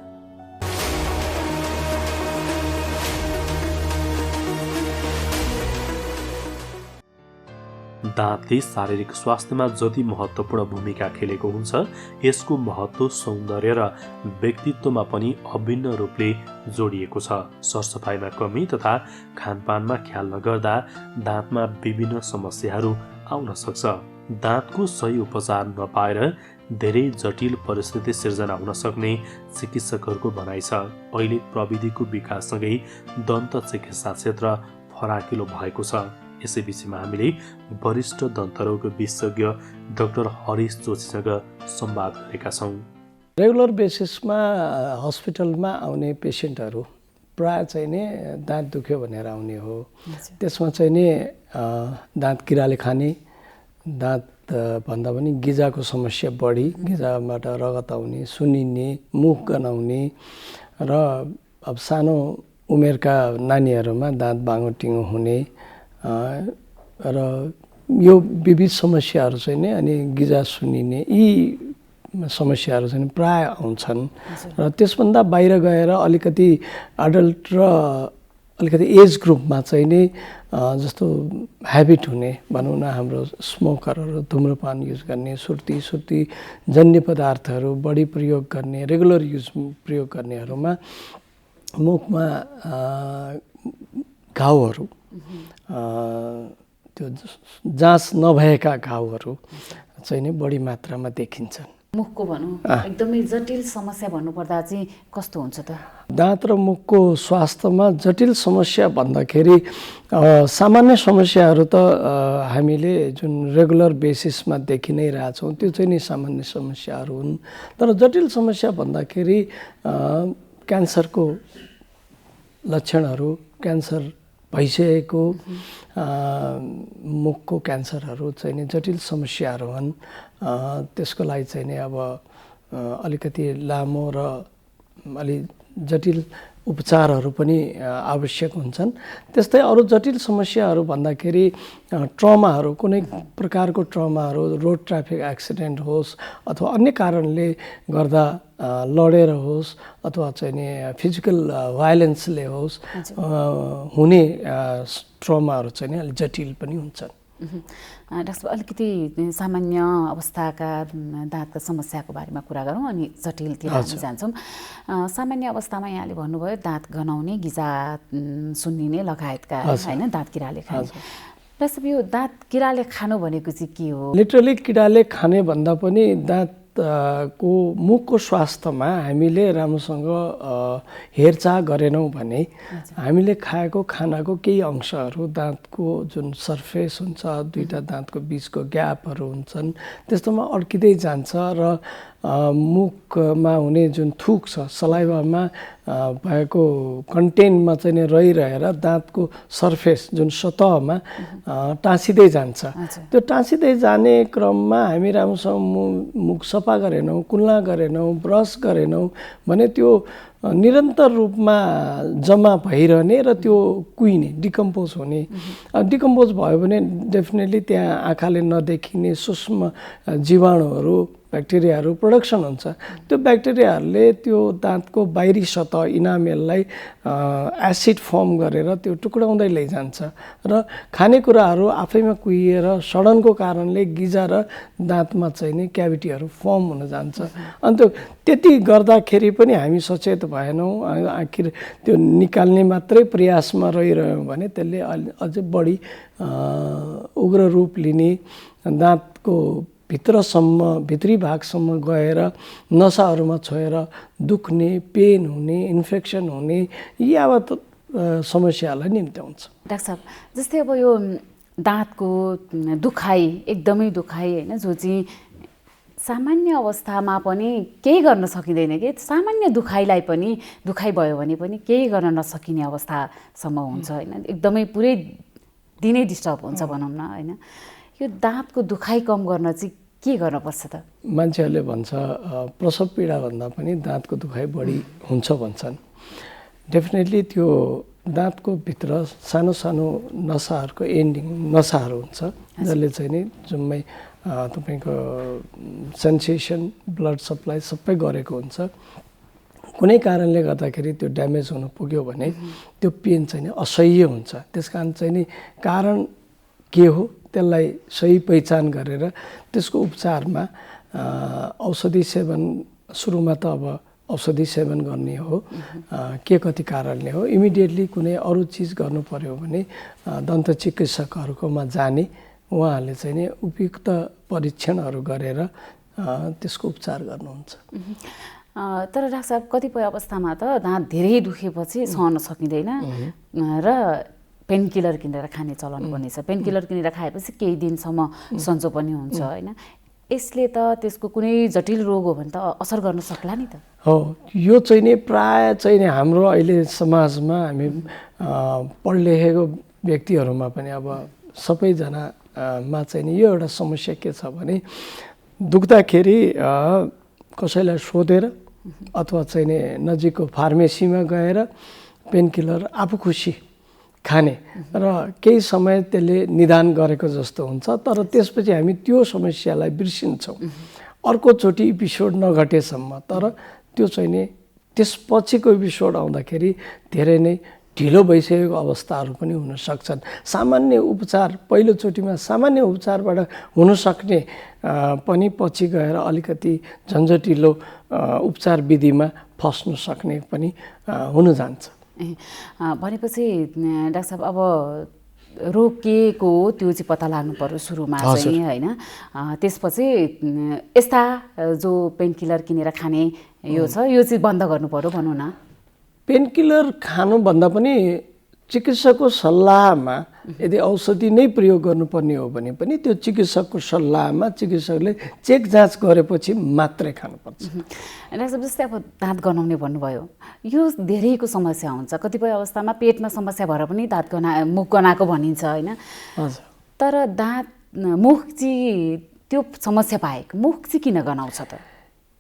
दाँतले शारीरिक स्वास्थ्यमा जति महत्त्वपूर्ण भूमिका खेलेको हुन्छ, यसको महत्त्व सौन्दर्य र व्यक्तित्वमा पनि अभिन्न रूपले जोडिएको छ। सरसफाइमा कमी तथा खानपानमा ख्याल नगर्दा दाँतमा विभिन्न समस्याहरू आउन सक्छ। दाँतको सही उपचार नपाएर धेरै जटिल परिस्थिति सिर्जना हुन सक्ने चिकित्सकहरूको भनाइ छ। अहिले प्रविधिको विकाससँगै दन्त चिकित्सा क्षेत्र फराकिलो भएको छ। यसै विषयमा हामीले वरिष्ठ दन्तरोग विशेषज्ञ डाक्टर हरीश जोशीसँग संवाद गरेका छौँ। रेगुलर बेसिसमा हस्पिटलमा आउने पेसेन्टहरू प्राय चाहिँ नि दाँत दुख्यो भनेर आउने हो। त्यसमा चाहिँ नि दाँत किराले खाने, दाँत भन्दा पनि गिजाको समस्या बढी, गिजाबाट रगत आउने, सुनिने, मुख गनाउने र अब सानो उमेरका नानीहरूमा दाँत बाङ्गोटिङ्गो हुने र यो विविध समस्याहरू चाहिँ नि अनि गिजा सुनिने यी समस्याहरू चाहिँ प्राय आउँछन्। र त्यसभन्दा बाहिर गएर अलिकति एडल्ट र अलिकति एज ग्रुपमा चाहिँ नि जस्तो ह्याबिट हुने भनौँ न, हाम्रो स्मोकरहरू धुम्रपान युज गर्ने, सुर्ती जन्य पदार्थहरू बढी प्रयोग गर्ने, रेगुलर युज प्रयोग गर्नेहरूमा मुखमा घाउहरू, त्यो जाँच नभएका घाउहरू चाहिँ नि बढी मात्रामा देखिन्छन्। मुखको भनौँ एकदमै जटिल समस्या भन्नुपर्दा चाहिँ कस्तो हुन्छ त? दाँत र मुखको स्वास्थ्यमा जटिल समस्या भन्दाखेरि सामान्य समस्याहरू त हामीले जुन रेगुलर बेसिसमा देखि नै रहेछौँ त्यो चाहिँ नि सामान्य समस्याहरू हुन्। तर जटिल समस्या भन्दाखेरि क्यान्सरको लक्षणहरू, क्यान्सर भइसकेको मुखको क्यान्सरहरू चाहिँ नि जटिल समस्याहरू हुन्। त्यसको लागि चाहिँ नि अब अलिकति लामो र अलि जटिल उपचारहरू पनि आवश्यक हुन्छन्। त्यस्तै अरू जटिल समस्याहरू भन्दाखेरि ट्रमाहरू, कुनै प्रकारको ट्रमाहरू, रोड ट्राफिक एक्सिडेन्ट होस् अथवा अन्य कारणले गर्दा लडेर होस् अथवा चाहिँ नि फिजिकल भायोलेन्सले होस् हुने ट्रमाहरू चाहिँ नि अलिक जटिल पनि हुन्छन्। डाक्टर अलिकति सामान्य अवस्थाका दाँतका समस्याको बारेमा कुरा गरौँ अनि जटिलतिर हामी जान्छौँ। सामान्य अवस्थामा यहाँले भन्नुभयो दाँत गनाउने, गिजा सुन्निने लगायतका होइन दाँत किराले खाने। डाक्टर यो दाँत किराले खानु भनेको चाहिँ के हो? लिटरली किराले खाने भन्दा पनि दाँत को मुखको स्वास्थ्यमा हामीले राम्रोसँग हेरचाह गरेनौँ भने हामीले खाएको खानाको केही अंशहरू दाँतको जुन सर्फेस हुन्छ, दुईटा दाँतको बिचको ग्यापहरू हुन्छन्, त्यस्तोमा अड्किँदै जान्छ र मुखमा हुने जुन थुक छ, सलाइभामा भएको कन्टेन्टमा चाहिँ नि रहिरहेर दाँतको सर्फेस जुन सतहमा टाँसिँदै जान्छ। त्यो टाँसिँदै जाने क्रममा हामी राम्रोसँग मुख सफा गरेनौँ, कुल्ला गरेनौँ, ब्रस गरेनौँ भने त्यो निरन्तर रूपमा जम्मा भइरहने र त्यो कुहिने, डिकम्पोज हुने। डिकम्पोज भयो भने डेफिनेटली त्यहाँ आँखाले नदेखिने सूक्ष्म जीवाणुहरू ब्याक्टेरियाहरू प्रोडक्सन हुन्छ। त्यो ब्याक्टेरियाहरूले त्यो दाँतको बाहिरी सतह इनामेललाई एसिड फर्म गरेर त्यो टुक्राउँदै लैजान्छ र खानेकुराहरू आफैमा कुहिएर सडनको कारणले गिजा र दाँतमा चाहिँ नि क्याभिटीहरू फर्म हुन जान्छ। अनि त्यति गर्दाखेरि पनि हामी सचेत भएनौँ, आखिर त्यो निकाल्ने मात्रै प्रयासमा रहिरह्यौँ भने त्यसले अझै बढी उग्र रूप लिने, दाँतको भित्री भागसम्म गएर नसाहरूमा छोएर दुख्ने, पेन हुने, इन्फेक्सन हुने यावत समस्यालाई निम्त्याउँछ। डाक्टर साहब, जस्तै अब यो दाँतको दुखाइ, एकदमै दुखाइ होइन, जो चाहिँ सामान्य अवस्थामा पनि केही गर्न सकिँदैन कि सामान्य दुखाइलाई पनि दुखाइ भयो भने पनि केही गर्न नसकिने अवस्थासम्म हुन्छ होइन, एकदमै पुरै दिनै डिस्टर्ब हुन्छ भनौँ न होइन। यो दाँतको दुखाइ कम गर्न चाहिँ के गर्नुपर्छ त? मान्छेहरूले भन्छ प्रसव पीडाभन्दा पनि दाँतको दुखाइ बढी हुन्छ भन्छन्। डेफिनेटली त्यो दाँतको भित्र सानो सानो नसाहरूको नसाहरू हुन्छ जसले चाहिँ नि जम्मै तपाईँको सेन्सेसन, ब्लड सप्लाई सबै गरेको हुन्छ। कुनै कारणले गर्दाखेरि त्यो ड्यामेज हुन पुग्यो भने त्यो पेन चाहिँ नि असह्य हुन्छ। त्यस कारण चाहिँ नि कारण के हो त्यसलाई सही पहिचान गरेर त्यसको उपचारमा औषधि सेवन, सुरुमा त अब औषधि सेवन गर्ने हो, के कति कारणले हो, इमिडिएटली कुनै अरू चिज गर्नु पर्यो भने दन्त चिकित्सकहरूकोमा जाने, उहाँहरूले चाहिँ नि उपयुक्त परीक्षणहरू गरेर त्यसको उपचार गर्नुहुन्छ। तर डाक्टर साहब, कतिपय अवस्थामा त दाँत धेरै दुखेपछि सहन सकिँदैन र पेनकिलर किनेर खाने चलन पनि छ। पेनकिलर किनेर खाएपछि केही दिनसम्म सन्चो पनि हुन्छ होइन। यसले त त्यसको कुनै जटिल रोग हो भने त असर गर्न सक्ला नि त? हो, यो चाहिँ नि प्राय चाहिँ नि हाम्रो अहिले समाजमा हामी पढलेखेको व्यक्तिहरूमा पनि अब सबैजनामा चाहिँ नि यो एउटा समस्या के छ भने दुख्दाखेरि कसैलाई सोधेर अथवा चाहिँ नि नजिकको फार्मेसीमा गएर पेनकिलर आफू खुसी खाने र केही समय त्यसले निदान गरेको जस्तो हुन्छ। तर त्यसपछि हामी त्यो समस्यालाई बिर्सिन्छौँ अर्कोचोटि एपिसोड नघटेसम्म। तर त्यो चाहिँ नि त्यसपछिको एपिसोड आउँदाखेरि धेरै नै ढिलो भइसकेको अवस्थाहरू पनि हुन सक्छन्। सामान्य उपचार, पहिलोचोटिमा सामान्य उपचारबाट हुनसक्ने पनि पछि गएर अलिकति झन्झटिलो उपचार विधिमा फस्न सक्ने पनि हुन जान्छ। भनेपछि डाक्टर साहब, अब रोग के को त्यो चाहिँ पत्ता लाग्नु पर्यो सुरुमा चाहिँ होइन। त्यसपछि यस्ता जो पेनकिलर किनेर खाने यो छ, यो चाहिँ बन्द गर्नु पर्यो भनौँ न। पेनकिलर खानुभन्दा पनि चिकित्सकको सल्लाहमा यदि औषधि नै प्रयोग गर्नुपर्ने हो भने पनि त्यो चिकित्सकको सल्लाहमा चिकित्सकले चेक जाँच गरेपछि मात्रै खानुपर्छ। डाक्टर साहब, जस्तै अब दाँत गनाउने भन्नुभयो, यो धेरैको समस्या हुन्छ। कतिपय अवस्थामा पेटमा समस्या भएर पनि मुख गनाएको भनिन्छ होइन। तर मुख चाहिँ त्यो समस्या बाहेक मुख चाहिँ किन गनाउँछ त?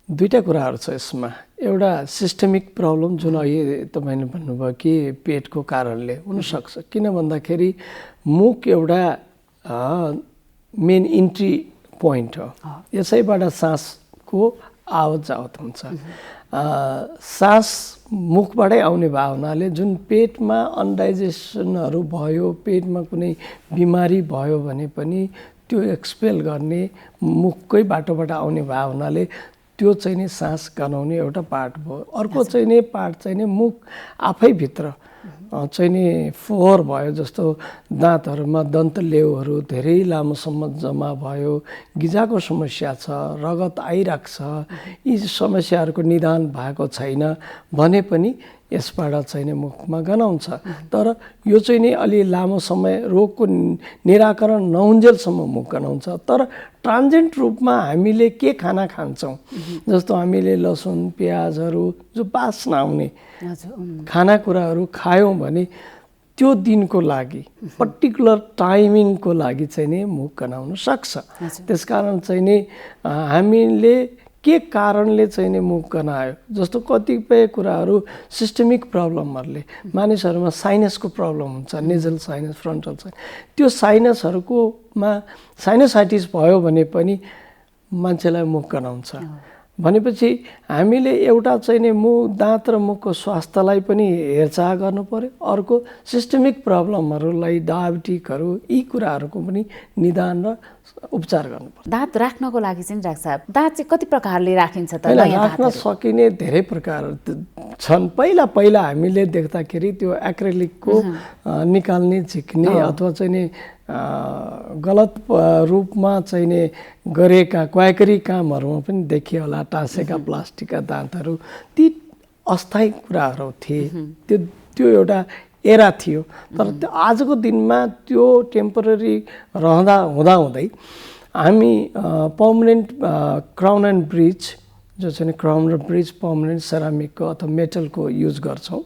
दुईटा कुराहरू छ यसमा। एउटा सिस्टमिक प्रब्लम जुन अहिले तपाईँले भन्नुभयो कि पेटको कारणले हुनसक्छ। किन भन्दाखेरि मुख एउटा मेन इन्ट्री पोइन्ट हो, यसैबाट सासको आवत जावत हुन्छ। सास मुखबाटै आउने भावनाले जुन पेटमा अनडाइजेसनहरू भयो, पेटमा कुनै बिमारी भयो भने पनि त्यो एक्सपेल गर्ने मुखकै बाटोबाट आउने भावनाले त्यो चाहिँ नि सास गनाउने एउटा पार्ट भयो। अर्को चाहिँ नि पार्ट चाहिँ नि मुख आफैभित्र चाहिँ नि फोहोर भयो, जस्तो दाँतहरूमा दन्तलेउहरू धेरै लामोसम्म जम्मा भयो, गिजाको समस्या छ, रगत आइरहेको छ, यी समस्याहरूको निदान भएको छैन भने पनि यसबाट चाहिँ नि मुखमा गनाउँछ। तर यो चाहिँ नि अलि लामो समय रोगको निराकरण नहुन्जेलसम्म मुख गनाउँछ। तर ट्रान्जेन्ट रूपमा हामीले के खाना खान्छौँ, जस्तो हामीले लसुन प्याजहरू जो बास्ना आउने खानाकुराहरू खायौँ भने त्यो दिनको लागि पर्टिकुलर टाइमिङको लागि चाहिँ नि मुख गनाउन सक्छ। त्यसकारण चाहिँ नि हामीले के कारणले चाहिँ नि मुख गनायो, जस्तो कतिपय कुराहरू सिस्टमिक प्रब्लमहरूले, मानिसहरूमा साइनसको प्रब्लम हुन्छ, नेजल साइनस, फ्रन्टल साइनस, त्यो साइनसहरूकोमा साइनसाइटिस भयो भने पनि मान्छेलाई मुख गनाउँछ भनेपछि हामीले एउटा चाहिँ नि दाँत र मुखको स्वास्थ्यलाई पनि हेरचाह गर्नु पर्यो। अर्को सिस्टमिक प्रब्लमहरूलाई, डायबिटिकहरू, यी कुराहरूको पनि निदान र उपचार गर्नुपर्छ। दाँत राख्नको लागि चाहिँ डाक्टर साहब दाँत चाहिँ कति प्रकारले राखिन्छ त? राख्न सकिने धेरै प्रकार छन्। पहिला हामीले देख्दाखेरि त्यो एक्रेलिकको निकाल्ने, झिक्ने अथवा चाहिँ नि गलत रूपमा चाहिँ नि गरेका क्वाकरी कामहरूमा पनि देखियो होला टाँसेका प्लास्टिकका दाँतहरू। ती अस्थायी कुराहरू थिए, त्यो एउटा एरा थियो। तर आजको दिनमा त्यो टेम्पररी हुँदै हामी पर्मनेन्ट क्राउन एन्ड ब्रिज जो चाहिँ क्राउन र ब्रिज पर्मनेन्ट सेरामिकको अथवा मेटलको युज गर्छौँ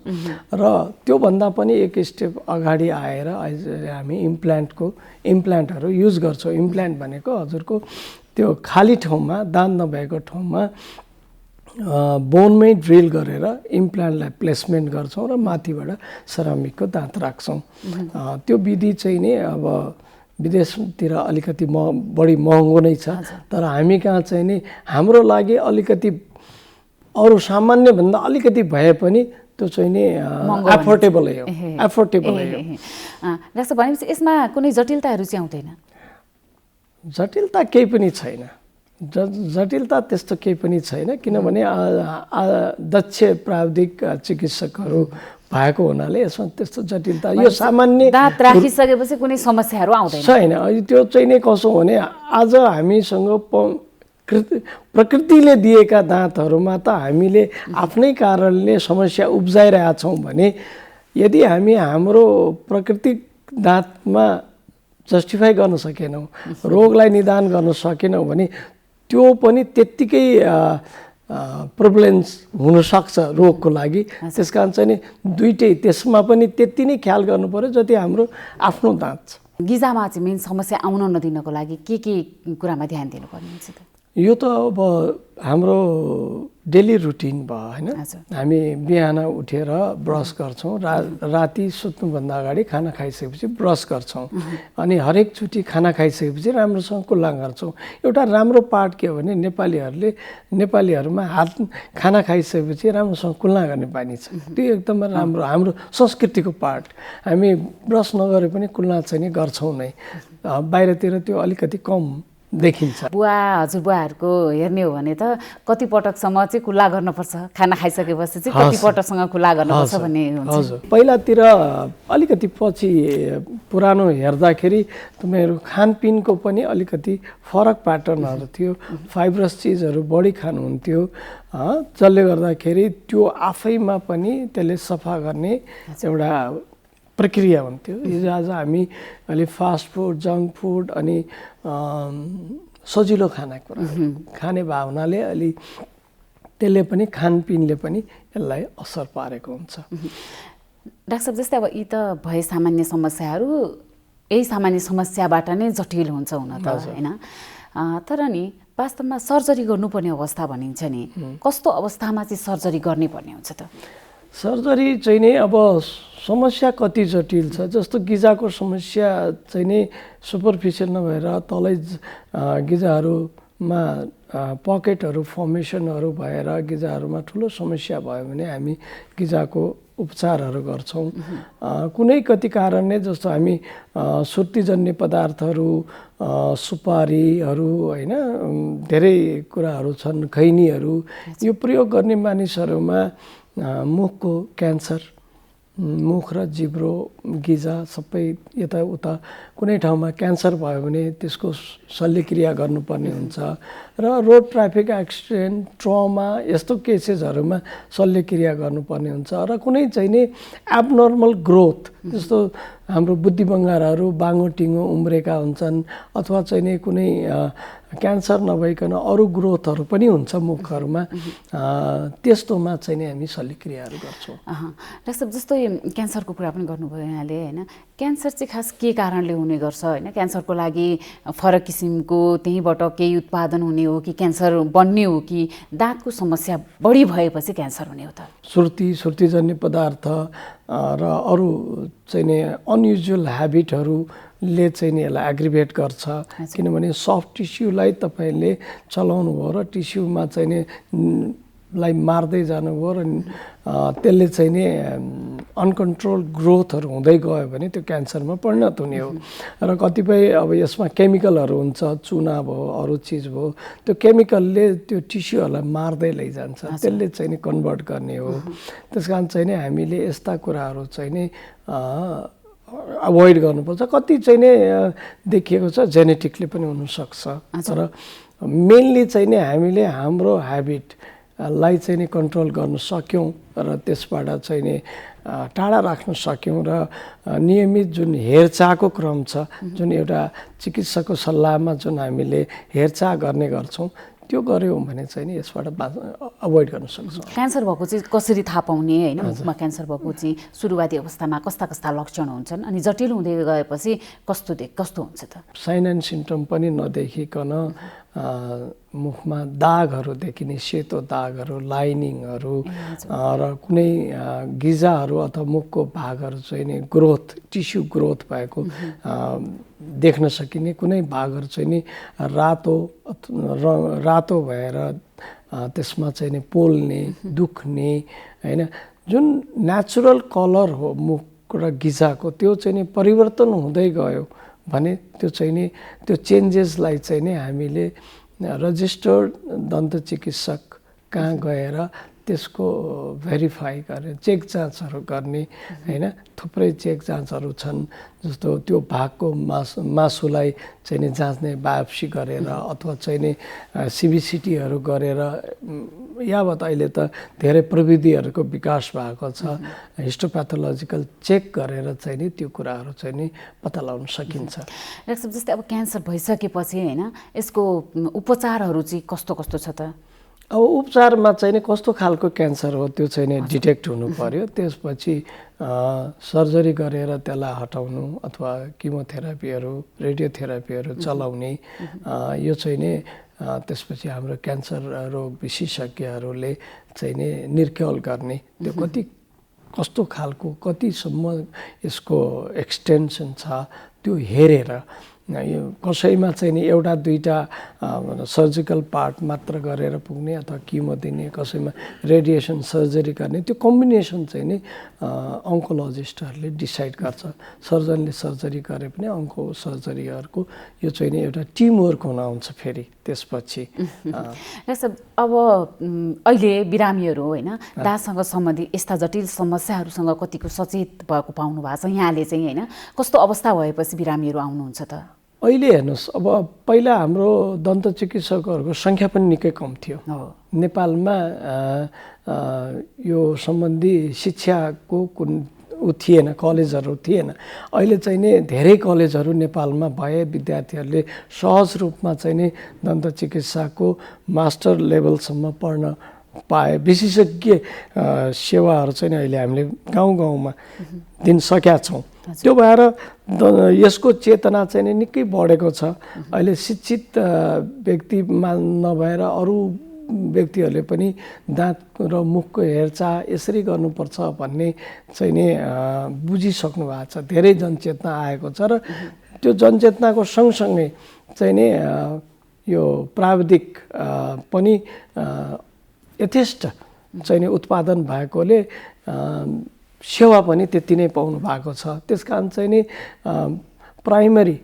र त्योभन्दा पनि एक स्टेप अगाडि आएर हामी इम्प्लान्टहरू युज गर्छौँ। इम्प्लान्ट भनेको हजुरको त्यो खाली ठाउँमा, दाँत नभएको ठाउँमा बोनमै ड्रिल गरेर इम्प्लान्टलाई प्लेसमेन्ट गर्छौँ र माथिबाट सेरामिकको दाँत राख्छौँ। त्यो विधि चाहिँ नि अब विदेशतिर अलिकति बढी महँगो नै छ, तर हामी कहाँ चाहिँ नि हाम्रो लागि अलिकति अरू सामान्यभन्दा अलिकति भए पनि त्यो चाहिँ नि एफोर्डेबलै हो। डाक्टर भनेपछि यसमा कुनै जटिलताहरू चाहिँ आउँदैन? जटिलता केही पनि छैन। जटिलता त्यस्तो केही पनि छैन, किनभने दक्ष प्राविधिक चिकित्सकहरू भएको हुनाले यसमा त्यस्तो जटिलता, यो सामान्य दाँत राखिसकेपछि कुनै समस्याहरू आउँदैन छैन। त्यो चाहिँ नि कसो भने आज हामीसँग प्रकृतिले दिएका दाँतहरूमा त हामीले आफ्नै कारणले समस्या उब्जाइरहेका छौँ भने यदि हामी हाम्रो प्राकृतिक दाँतमा जस्टिफाई गर्न सकेनौँ, रोगलाई निदान गर्न सकेनौँ भने त्यो पनि त्यत्तिकै प्रोब्लेम्स हुनसक्छ रोगको लागि। त्यस कारण चाहिँ नि दुइटै त्यसमा पनि त्यति नै ख्याल गर्नु पर्यो जति हाम्रो आफ्नो दाँत छ। गिजामा चाहिँ मेन समस्या आउन नदिनको लागि के कुरामा ध्यान दिनुपर्ने हुन्छ त? यो त अब हाम्रो डेली रुटिन भयो होइन। हामी बिहान उठेर ब्रस गर्छौँ, राति सुत्नुभन्दा अगाडि खाना खाइसकेपछि ब्रस गर्छौँ, अनि हरेकचोटि खाना खाइसकेपछि राम्रोसँग कुल्ला गर्छौँ। एउटा राम्रो पार्ट के हो भने नेपालीहरूमा खाना खाइसकेपछि राम्रोसँग कुल्ला गर्ने बानी छ। त्यो एकदमै राम्रो हाम्रो संस्कृतिको पार्ट। हामी ब्रस नगरे पनि कुल्ला चाहिँ नि गर्छौँ नै। बाहिरतिर त्यो अलिकति कम देखिन्छ। हजुरबुवाहरूको हेर्ने हो भने त कति पटकसम्म चाहिँ कुल्ला गर्नुपर्छ, खाना खाइसकेपछि चाहिँ कति पटकसँग कुल्ला गर्नुपर्छ भन्ने हुन्छ। हजुर, पहिलातिर अलिकति पछि पुरानो हेर्दाखेरि तपाईँहरू खानपिनको पनि अलिकति फरक प्याटर्नहरू थियो। फाइब्रस चिजहरू बढी खानुहुन्थ्यो, जसले गर्दाखेरि त्यो आफैमा पनि त्यसले सफा गर्ने एउटा प्रक्रिया हुन्थ्यो। हिजो आज हामी अलि फास्ट फुड, जङ्क फुड अनि सजिलो खानेकुरा खाने भावनाले अलि त्यसले पनि खानपिनले पनि यसलाई असर पारेको हुन्छ। डाक्टर साहब जस्तै अब यी त भए सामान्य समस्याहरू, यही सामान्य समस्याबाट नै जटिल हुन्छ हुन त होइन। तर नि वास्तवमा सर्जरी गर्नुपर्ने अवस्था भनिन्छ नि, कस्तो अवस्थामा चाहिँ सर्जरी गर्ने पर्ने हुन्छ त? सर्जरी चाहिँ नि अब समस्या कति जटिल छ। जस्तो गिजाको समस्या चाहिँ नि सुपरफिसियल नभएर तलै गिजाहरूमा पकेटहरू फर्मेसनहरू भएर गिजाहरूमा ठुलो समस्या भयो भने हामी गिजाको उपचारहरू गर्छौँ। कुनै कति कारणले जस्तो हामी सुर्तीजन्य पदार्थहरू, सुपारीहरू होइन, धेरै कुराहरू छन्, खैनीहरू, यो प्रयोग गर्ने मानिसहरूमा मुखको क्यान्सर, मुख र जिब्रो, गिजा सबै यताउता कुनै ठाउँमा क्यान्सर भयो भने त्यसको शल्यक्रिया गर्नुपर्ने हुन्छ र रोड ट्राफिक एक्सिडेन्ट, ट्रमा यस्तो केसेसहरूमा शल्यक्रिया गर्नुपर्ने हुन्छ। र कुनै चाहिँ नि एबनर्मल ग्रोथ, जस्तो हाम्रो बुद्धिबङ्गारहरू बाङ्गोटिङ्गो उम्रेका हुन्छन् अथवा चाहिँ नि कुनै क्यान्सर नभइकन अरू ग्रोथहरू पनि हुन्छ मुखहरूमा, त्यस्तोमा चाहिँ नि हामी शल्यक्रियाहरू गर्छौँ। डाक्टर साहब जस्तो क्यान्सरको कुरा पनि गर्नुभयो यहाँले होइन, क्यान्सर चाहिँ खास के कारणले हुने गर्छ होइन? क्यान्सरको लागि फरक किसिमको त्यहीँबाट केही उत्पादन हुने हो कि क्यान्सर बन्ने हो कि दाँतको समस्या बढी भएपछि क्यान्सर हुने हो त? सुर्तीजन्य पदार्थ र अरू चाहिँ नि अनयुजुअल ह्याबिटहरूले चाहिँ नि यसलाई एग्रिभेट गर्छ किनभने सफ्ट टिस्युलाई तपाईँले चलाउनु भयो र टिस्युमा चाहिँ नि लाई मार्दै जानुभयो र त्यसले चाहिँ नि अनकन्ट्रोल ग्रोथहरू हुँदै गयो भने त्यो क्यान्सरमा परिणत हुने हो र कतिपय अब यसमा केमिकलहरू हुन्छ चुना भयो अरू चिज भयो त्यो केमिकलले त्यो टिस्युहरूलाई मार्दै लैजान्छ त्यसले चाहिँ नि कन्भर्ट गर्ने हो त्यस कारण चाहिँ नि हामीले यस्ता कुराहरू चाहिँ नि अभोइड गर्नुपर्छ कति चाहिँ नि देखिएको छ जेनेटिकली पनि हुनसक्छ तर मेनली चाहिँ नि हामीले हाम्रो ह्याबिट लाई चाहिँ नि कन्ट्रोल गर्न सक्यौँ र त्यसबाट चाहिँ नि टाढा राख्न सक्यौँ र नियमित जुन हेरचाहको क्रम छ जुन एउटा चिकित्सकको सल्लाहमा जुन हामीले हेरचाह गर्ने गर्छौँ त्यो गऱ्यौँ भने चाहिँ नि यसबाट अभोइड गर्न सक्छौँ। क्यान्सर भएको चाहिँ कसरी थाहा पाउने होइन मुखमा क्यान्सर भएको चाहिँ सुरुवाती अवस्थामा कस्ता कस्ता लक्षण हुन्छन् अनि जटिल हुँदै गएपछि कस्तो हुन्छ त? साइन एन्ड सिम्टम पनि नदेखिकन मुखमा दागहरू देखिने सेतो दागहरू लाइनिङहरू र कुनै गिजाहरू अथवा मुखको भागहरू चाहिँ नि ग्रोथ टिस्यु ग्रोथ भएको देख्न सकिने कुनै भागहरू चाहिँ नि रातो भएर त्यसमा चाहिँ नि पोल्ने दुख्ने होइन जुन नेचुरल कलर हो मुख र गिजाको त्यो चाहिँ नि परिवर्तन हुँदै गयो भने त्यो चाहिँ नि त्यो चेन्जेसलाई चाहिँ नि हामीले रजिस्टर्ड दन्त चिकित्सक कहाँ गएर त्यसको भेरिफाई गर्ने चेक जाँचहरू गर्ने होइन थुप्रै चेक जाँचहरू छन् जस्तो त्यो भागको मासुलाई चाहिँ नि जाँच्ने बायोप्सी गरेर अथवा चाहिँ नि सिबिसिटीहरू गरेर यावत अहिले त धेरै प्रविधिहरूको विकास भएको छ हिस्टोप्याथोलोजिकल चेक गरेर चाहिँ नि त्यो कुराहरू चाहिँ नि पत्ता लगाउन सकिन्छ। डाक्टर साहब जस्तै अब क्यान्सर भइसकेपछि होइन यसको उपचारहरू चाहिँ कस्तो कस्तो छ त? अब उपचारमा चाहिँ नि कस्तो खालको क्यान्सर हो त्यो चाहिँ नि डिटेक्ट हुनु पर्यो त्यसपछि सर्जरी गरेर त्यसलाई हटाउनु अथवा किमोथेरापीहरू रेडियोथेरापीहरू चलाउने यो चाहिँ नि त्यसपछि हाम्रो क्यान्सर रोग विशेषज्ञहरूले चाहिँ नि निर्क्यौल गर्ने त्यो कस्तो खालको कतिसम्म यसको एक्सटेन्सन छ त्यो हेरेर यो कसैमा चाहिँ नि एउटा दुईटा सर्जिकल पार्ट मात्र गरेर पुग्ने अथवा किमो दिने कसैमा रेडिएसन सर्जरी गर्ने त्यो कम्बिनेसन चाहिँ नि अङ्कोलोजिस्टहरूले डिसाइड गर्छ सर्जनले सर्जरी गरे पनि अङ्को सर्जरीहरूको यो चाहिँ नि एउटा टिमवर्क हुन आउँछ फेरि त्यसपछि। डाक्टर अब अहिले बिरामीहरू होइन दाँतसँग सम्बन्धित यस्ता जटिल समस्याहरूसँग कतिको सचेत भएको पाउनु भएको छ यहाँले चाहिँ होइन कस्तो अवस्था भएपछि बिरामीहरू आउनुहुन्छ त? अहिले हेर्नुहोस् अब पहिला हाम्रो दन्त चिकित्सकहरूको सङ्ख्या पनि निकै कम थियो नेपालमा यो सम्बन्धी शिक्षाको कुन थिएन कलेजहरू थिएन अहिले चाहिँ नि धेरै कलेजहरू नेपालमा भए विद्यार्थीहरूले सहज रूपमा चाहिँ नि दन्त चिकित्साको मास्टर लेभलसम्म पढ्न पाए विशेषज्ञ सेवाहरू चाहिँ अहिले हामीले गाउँ गाउँमा दिन सकेका छौँ त्यो भएर यसको चेतना चाहिँ नि निकै बढेको छ अहिले शिक्षित व्यक्तिमा नभएर अरू व्यक्तिहरूले पनि दाँत र मुखको हेरचाह यसरी गर्नुपर्छ भन्ने चाहिँ नि बुझिसक्नु भएको छ धेरै जनचेतना आएको छ र त्यो जनचेतनाको सँगसँगै चाहिँ नि यो प्राविधिक पनि यथेष्ट चाहिँ नि उत्पादन भएकोले सेवा पनि त्यति नै पाउनु भएको छ त्यस कारण चाहिँ नि प्राइमरी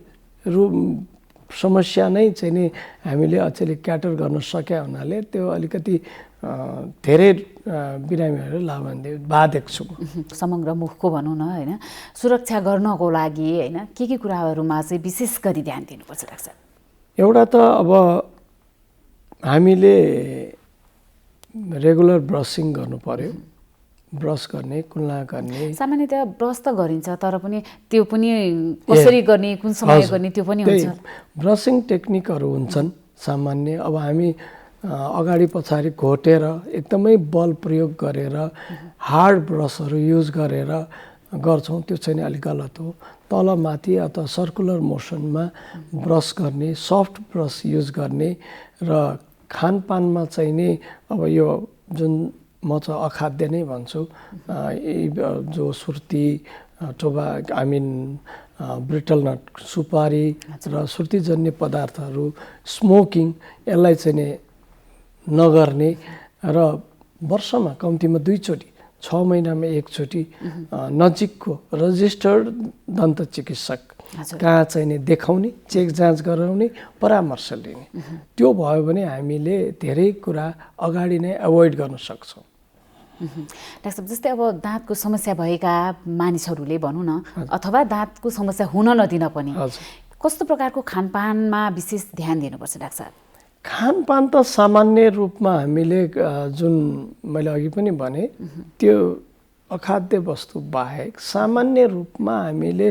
समस्या नै चाहिँ नि हामीले अचेलि क्याटर गर्न सके हुनाले त्यो अलिकति धेरै बिरामीहरू लाभान्वित भएको छु। समग्र मुखको भनौँ न होइन सुरक्षा गर्नको लागि होइन के कुराहरूमा चाहिँ विशेष गरी ध्यान दिनुपर्छ डाक्टर साहब? एउटा त अब हामीले रेगुलर ब्रसिङ गर्नु पर्यो ब्रस गर्ने कुल्ला गर्ने सामान्यतया ब्रस त गरिन्छ तर पनि त्यो पनि कसरी गर्ने कुन समय गर्ने त्यो पनि हुन्छ ब्रसिङ टेक्निकहरू हुन्छन् सामान्य अब हामी अगाडि पछाडि घोटेर एकदमै बल प्रयोग गरेर हार्ड ब्रसहरू युज गरेर गर्छौँ त्यो चाहिँ नि अलिक गलत हो तल माथि अथवा सर्कुलर मोसनमा ब्रस गर्ने सफ्ट ब्रस युज गर्ने र खानपानमा चाहिँ नि अब यो जुन म चाहिँ अखाद्य नै भन्छु जो सुर्ती ब्रिटल नट सुपारी र सुर्तीजन्य पदार्थहरू स्मोकिङ यसलाई चाहिँ नि नगर्ने र वर्षमा कम्तीमा 2 चोटि 6 महिनामा 1 चोटि नजिकको रजिस्टर्ड दन्त चिकित्सक कहाँ चाहिँ नि देखाउने चेक जाँच गराउने परामर्श लिने त्यो भयो भने हामीले धेरै कुरा अगाडि नै एभोइड गर्न सक्छौँ। डाक्टर साहब जस्तै अब दाँतको समस्या भएका मानिसहरूले भनौँ न अथवा दाँतको समस्या हुन नदिन पनि कस्तो प्रकारको खानपानमा विशेष ध्यान दिनुपर्छ डाक्टर साहब? खानपान त सामान्य रूपमा हामीले जुन मैले अघि पनि भने त्यो अखाद्य वस्तु बाहेक सामान्य रूपमा हामीले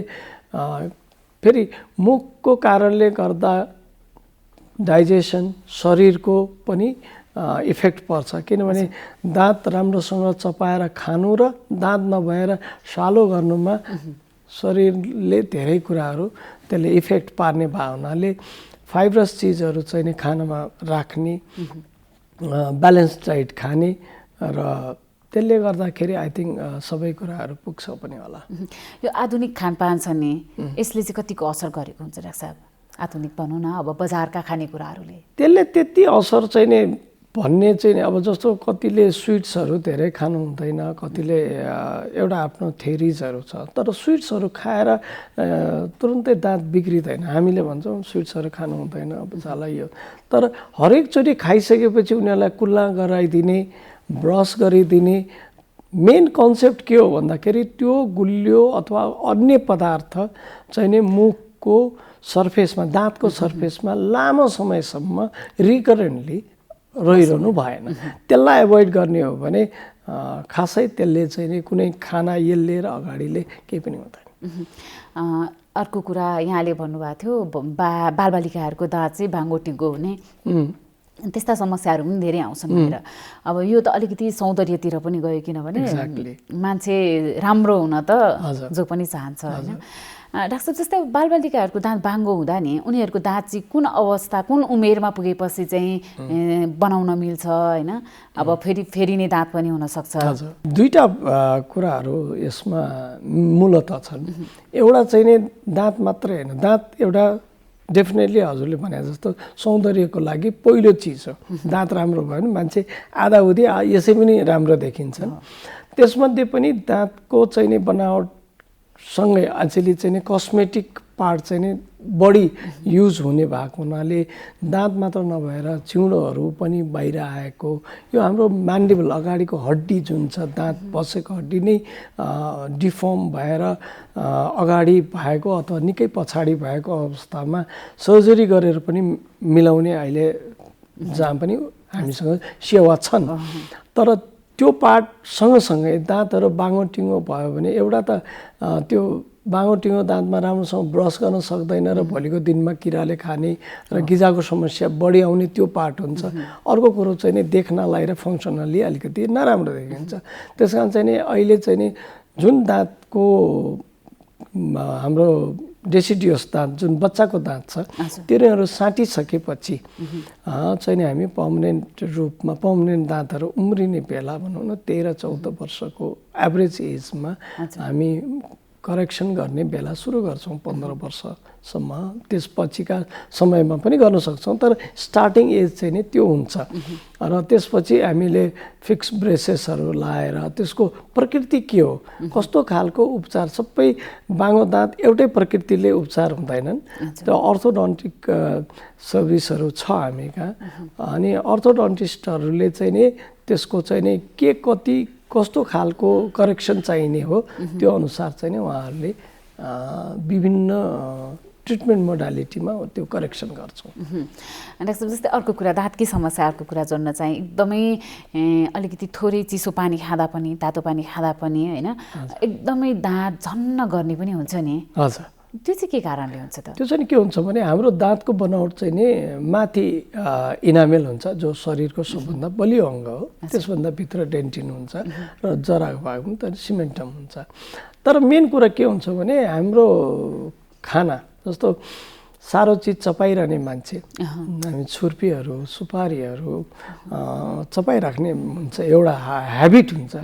फेरि मुखको कारणले गर्दा डाइजेसन शरीरको पनि इफेक्ट पर्छ किनभने दाँत राम्रोसँग चपाएर खानु र दाँत नभएर सालो गर्नुमा शरीरले धेरै कुराहरू त्यसले इफेक्ट पार्ने भावनाले फाइब्रस चिजहरू चाहिँ नि खानामा राख्ने ब्यालेन्स डाइट खाने र त्यसले गर्दाखेरि आई थिङ्क सबै कुराहरू पुग्छ पनि होला। यो आधुनिक खानपान छ नि यसले चाहिँ कतिको असर गरेको हुन्छ डाक्टर साहब? आधुनिक भनौँ न अब बजारका खानेकुराहरूले त्यसले त्यति असर चाहिँ नि भन्ने चाहिँ नि अब जस्तो कतिले स्विट्सहरू धेरै खानु हुँदैन कतिले एउटा आफ्नो थेरिजहरू छ तर स्विट्सहरू खाएर तुरुन्तै दाँत बिग्रिँदैन हामीले भन्छौँ स्विट्सहरू खानु हुँदैन अब जाला यो तर हरेकचोटि खाइसकेपछि उनीहरूलाई कुल्ला गराइदिने ब्रस गरिदिने मेन कन्सेप्ट के हो भन्दाखेरि त्यो गुलियो अथवा अन्य पदार्थ चाहिँ नि मुखको सर्फेसमा दाँतको सर्फेसमा लामो समयसम्म रिकरेन्टली रहिरहनु भएन। त्यसलाई एभोइड गर्ने हो भने खासै त्यसले चाहिँ नि कुनै खाना यसले र अगाडिले केही पनि हुँदैन। अर्को कुरा यहाँले भन्नुभएको थियो बालबालिकाहरूको दाँत चाहिँ भाङ्गोटिङ्गो हुने त्यस्ता समस्याहरू पनि धेरै आउँछन् भनेर। अब यो त अलिकति सौन्दर्यतिर पनि गयो किनभने मान्छे राम्रो हुन त जो पनि चाहन्छ होइन। डाक्टर साहब जस्तै बालबालिकाहरूको दाँत बाङ्गो हुँदा नि उनीहरूको दाँत चाहिँ कुन अवस्था कुन उमेरमा पुगेपछि चाहिँ बनाउन मिल्छ होइन? अब फेरि नै दाँत पनि हुनसक्छ। दुईवटा कुराहरू यसमा मूलत छन्। एउटा चाहिँ नि दाँत मात्रै होइन दाँत एउटा डेफिनेटली हजुरले भने जस्तो सौन्दर्यको लागि पहिलो चिज हो। दाँत राम्रो भयो भने मान्छे आधाउधी यसै पनि राम्रो देखिन्छन्। त्यसमध्ये पनि दाँतको चाहिँ नि बनावट सँगै अझैले चाहिँ नि कस्मेटिक पार्ट चाहिँ नि बढी युज हुने भएको हुनाले दाँत मात्र नभएर चिउँडोहरू पनि बाहिर आएको यो हाम्रो म्यान्डिबल अगाडिको हड्डी जुन छ दाँत बसेको हड्डी नै डिफर्म भएर अगाडि भएको अथवा निकै पछाडि भएको अवस्थामा सर्जरी गरेर पनि मिलाउने अहिले जहाँ पनि हामीसँग सेवा छन्। तर त्यो पार्ट सँगसँगै दाँतहरू बाङ्गोटिङ्गो भयो भने एउटा त त्यो बाङ्गोटिङ्गो दाँतमा राम्रोसँग ब्रस गर्न सक्दैन र भोलिको दिनमा किराले खाने र गिजाको समस्या बढी आउने त्यो पार्ट हुन्छ। अर्को कुरो चाहिँ नि देख्नलाई र फङ्सनल्ली अलिकति नराम्रो देखिन्छ। त्यस कारण चाहिँ नि अहिले चाहिँ नि जुन दाँतको हाम्रो डेसिडियस दाँत जुन बच्चाको दाँत छ तिनीहरू साटिसकेपछि चाहिँ नि हामी पर्मनेन्ट रूपमा पर्मनेन्ट दाँतहरू उम्रिने बेला भनौँ न 13-14 वर्षको एभरेज एजमा हामी करेक्सन गर्ने बेला सुरु गर्छौँ 15 वर्षसम्म। त्यसपछिका समयमा पनि गर्न सक्छौँ तर स्टार्टिङ एज चाहिँ नि त्यो हुन्छ र त्यसपछि हामीले फिक्स ब्रेसेसहरू लाएर त्यसको प्रकृति के हो कस्तो खालको उपचार सबै बाङ्गो दाँत एउटै प्रकृतिले उपचार हुँदैनन्। त्यो अर्थोडन्टिक सर्भिसहरू छ हामी कहाँ अनि अर्थोडन्टिस्टहरूले चाहिँ नि त्यसको चाहिँ नि के कति कस्तो खालको करेक्सन चाहिने हो त्यो अनुसार चाहिँ नि उहाँहरूले विभिन्न ट्रिटमेन्ट मोडालिटीमा त्यो करेक्सन गर्छौँ। डाक्टर साहब जस्तै अर्को कुरा दाँतकै समस्या अर्को कुरा जोड्न चाहिँ एकदमै अलिकति थोरै चिसो पानी खाँदा पनि तातो पानी खाँदा पनि होइन एकदमै दाँत झन्न गर्ने पनि हुन्छ नि। हजुर त्यो चाहिँ के कारणले हुन्छ त? त्यो चाहिँ के हुन्छ भने हाम्रो दाँतको बनावट चाहिँ नि माथि इनामेल हुन्छ जो शरीरको सबभन्दा बलियो अङ्ग हो। त्यसभन्दा भित्र डेन्टिन हुन्छ र जराको भाग पनि त सिमेन्टम हुन्छ। तर मेन कुरा के हुन्छ भने हाम्रो खाना जस्तो साह्रो चिज चपाइरहने मान्छे, हामी छुर्पीहरू सुपारीहरू चपाइराख्ने हुन्छ, एउटा ह्याबिट हुन्छ।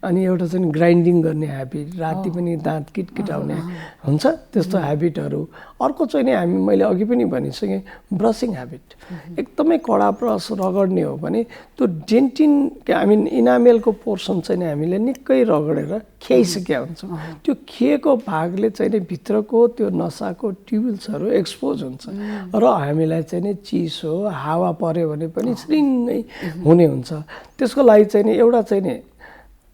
अनि एउटा चाहिँ ग्राइन्डिङ गर्ने ह्याबिट, राति पनि दाँत किटकिटाउने हुन्छ त्यस्तो ह्याबिटहरू। अर्को चाहिँ नि मैले अघि पनि भनिसकेँ ब्रसिङ ह्याबिट, एकदमै कडा ब्रस रगड्ने हो भने त्यो डेन्टिन इनामेलको पोर्सन चाहिँ हामीले निकै रगडेर खियाइसकेका हुन्छौँ। त्यो खिएको भागले चाहिँ नि भित्रको त्यो नसाको ट्युबल्सहरू एक्सपोज हुन्छ र हामीलाई चाहिँ नि चिसो हावा पर्यो भने पनि श्रिङ्गै हुने हुन्छ। त्यसको लागि चाहिँ नि एउटा चाहिँ नि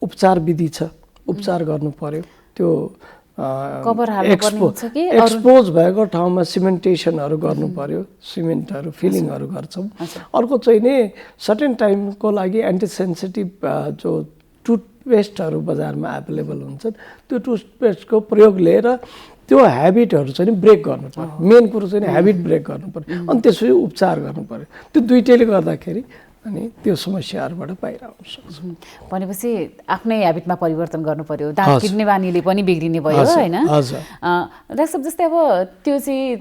उपचार विधि छ, उपचार गर्नु पर्यो। त्यो एक्सपोज भएको ठाउँमा सिमेन्टेसनहरू गर्नु पर्यो, सिमेन्टहरू फिलिङहरू गर्छौँ। अर्को चाहिँ नि सर्टेन टाइमको लागि एन्टिसेन्सिटिभ जो टुथपेस्टहरू बजारमा एभाइलेबल हुन्छन् त्यो टुथपेस्टको प्रयोग लिएर त्यो ह्याबिटहरू चाहिँ ब्रेक गर्नु पर्यो। मेन कुरो चाहिँ ह्याबिट ब्रेक गर्नु पर्यो, अनि त्यसपछि उपचार गर्नु पर्यो। त्यो दुइटैले गर्दाखेरि अनि त्यो समस्याहरूबाट बाहिर आउन सक्छ। भनेपछि आफ्नै ह्याबिटमा परिवर्तन गर्नु पर्यो। दाँत किन्ने बानीले पनि बिग्रिने भयो होइन। डाक्टर साहब जस्तै अब त्यो चाहिँ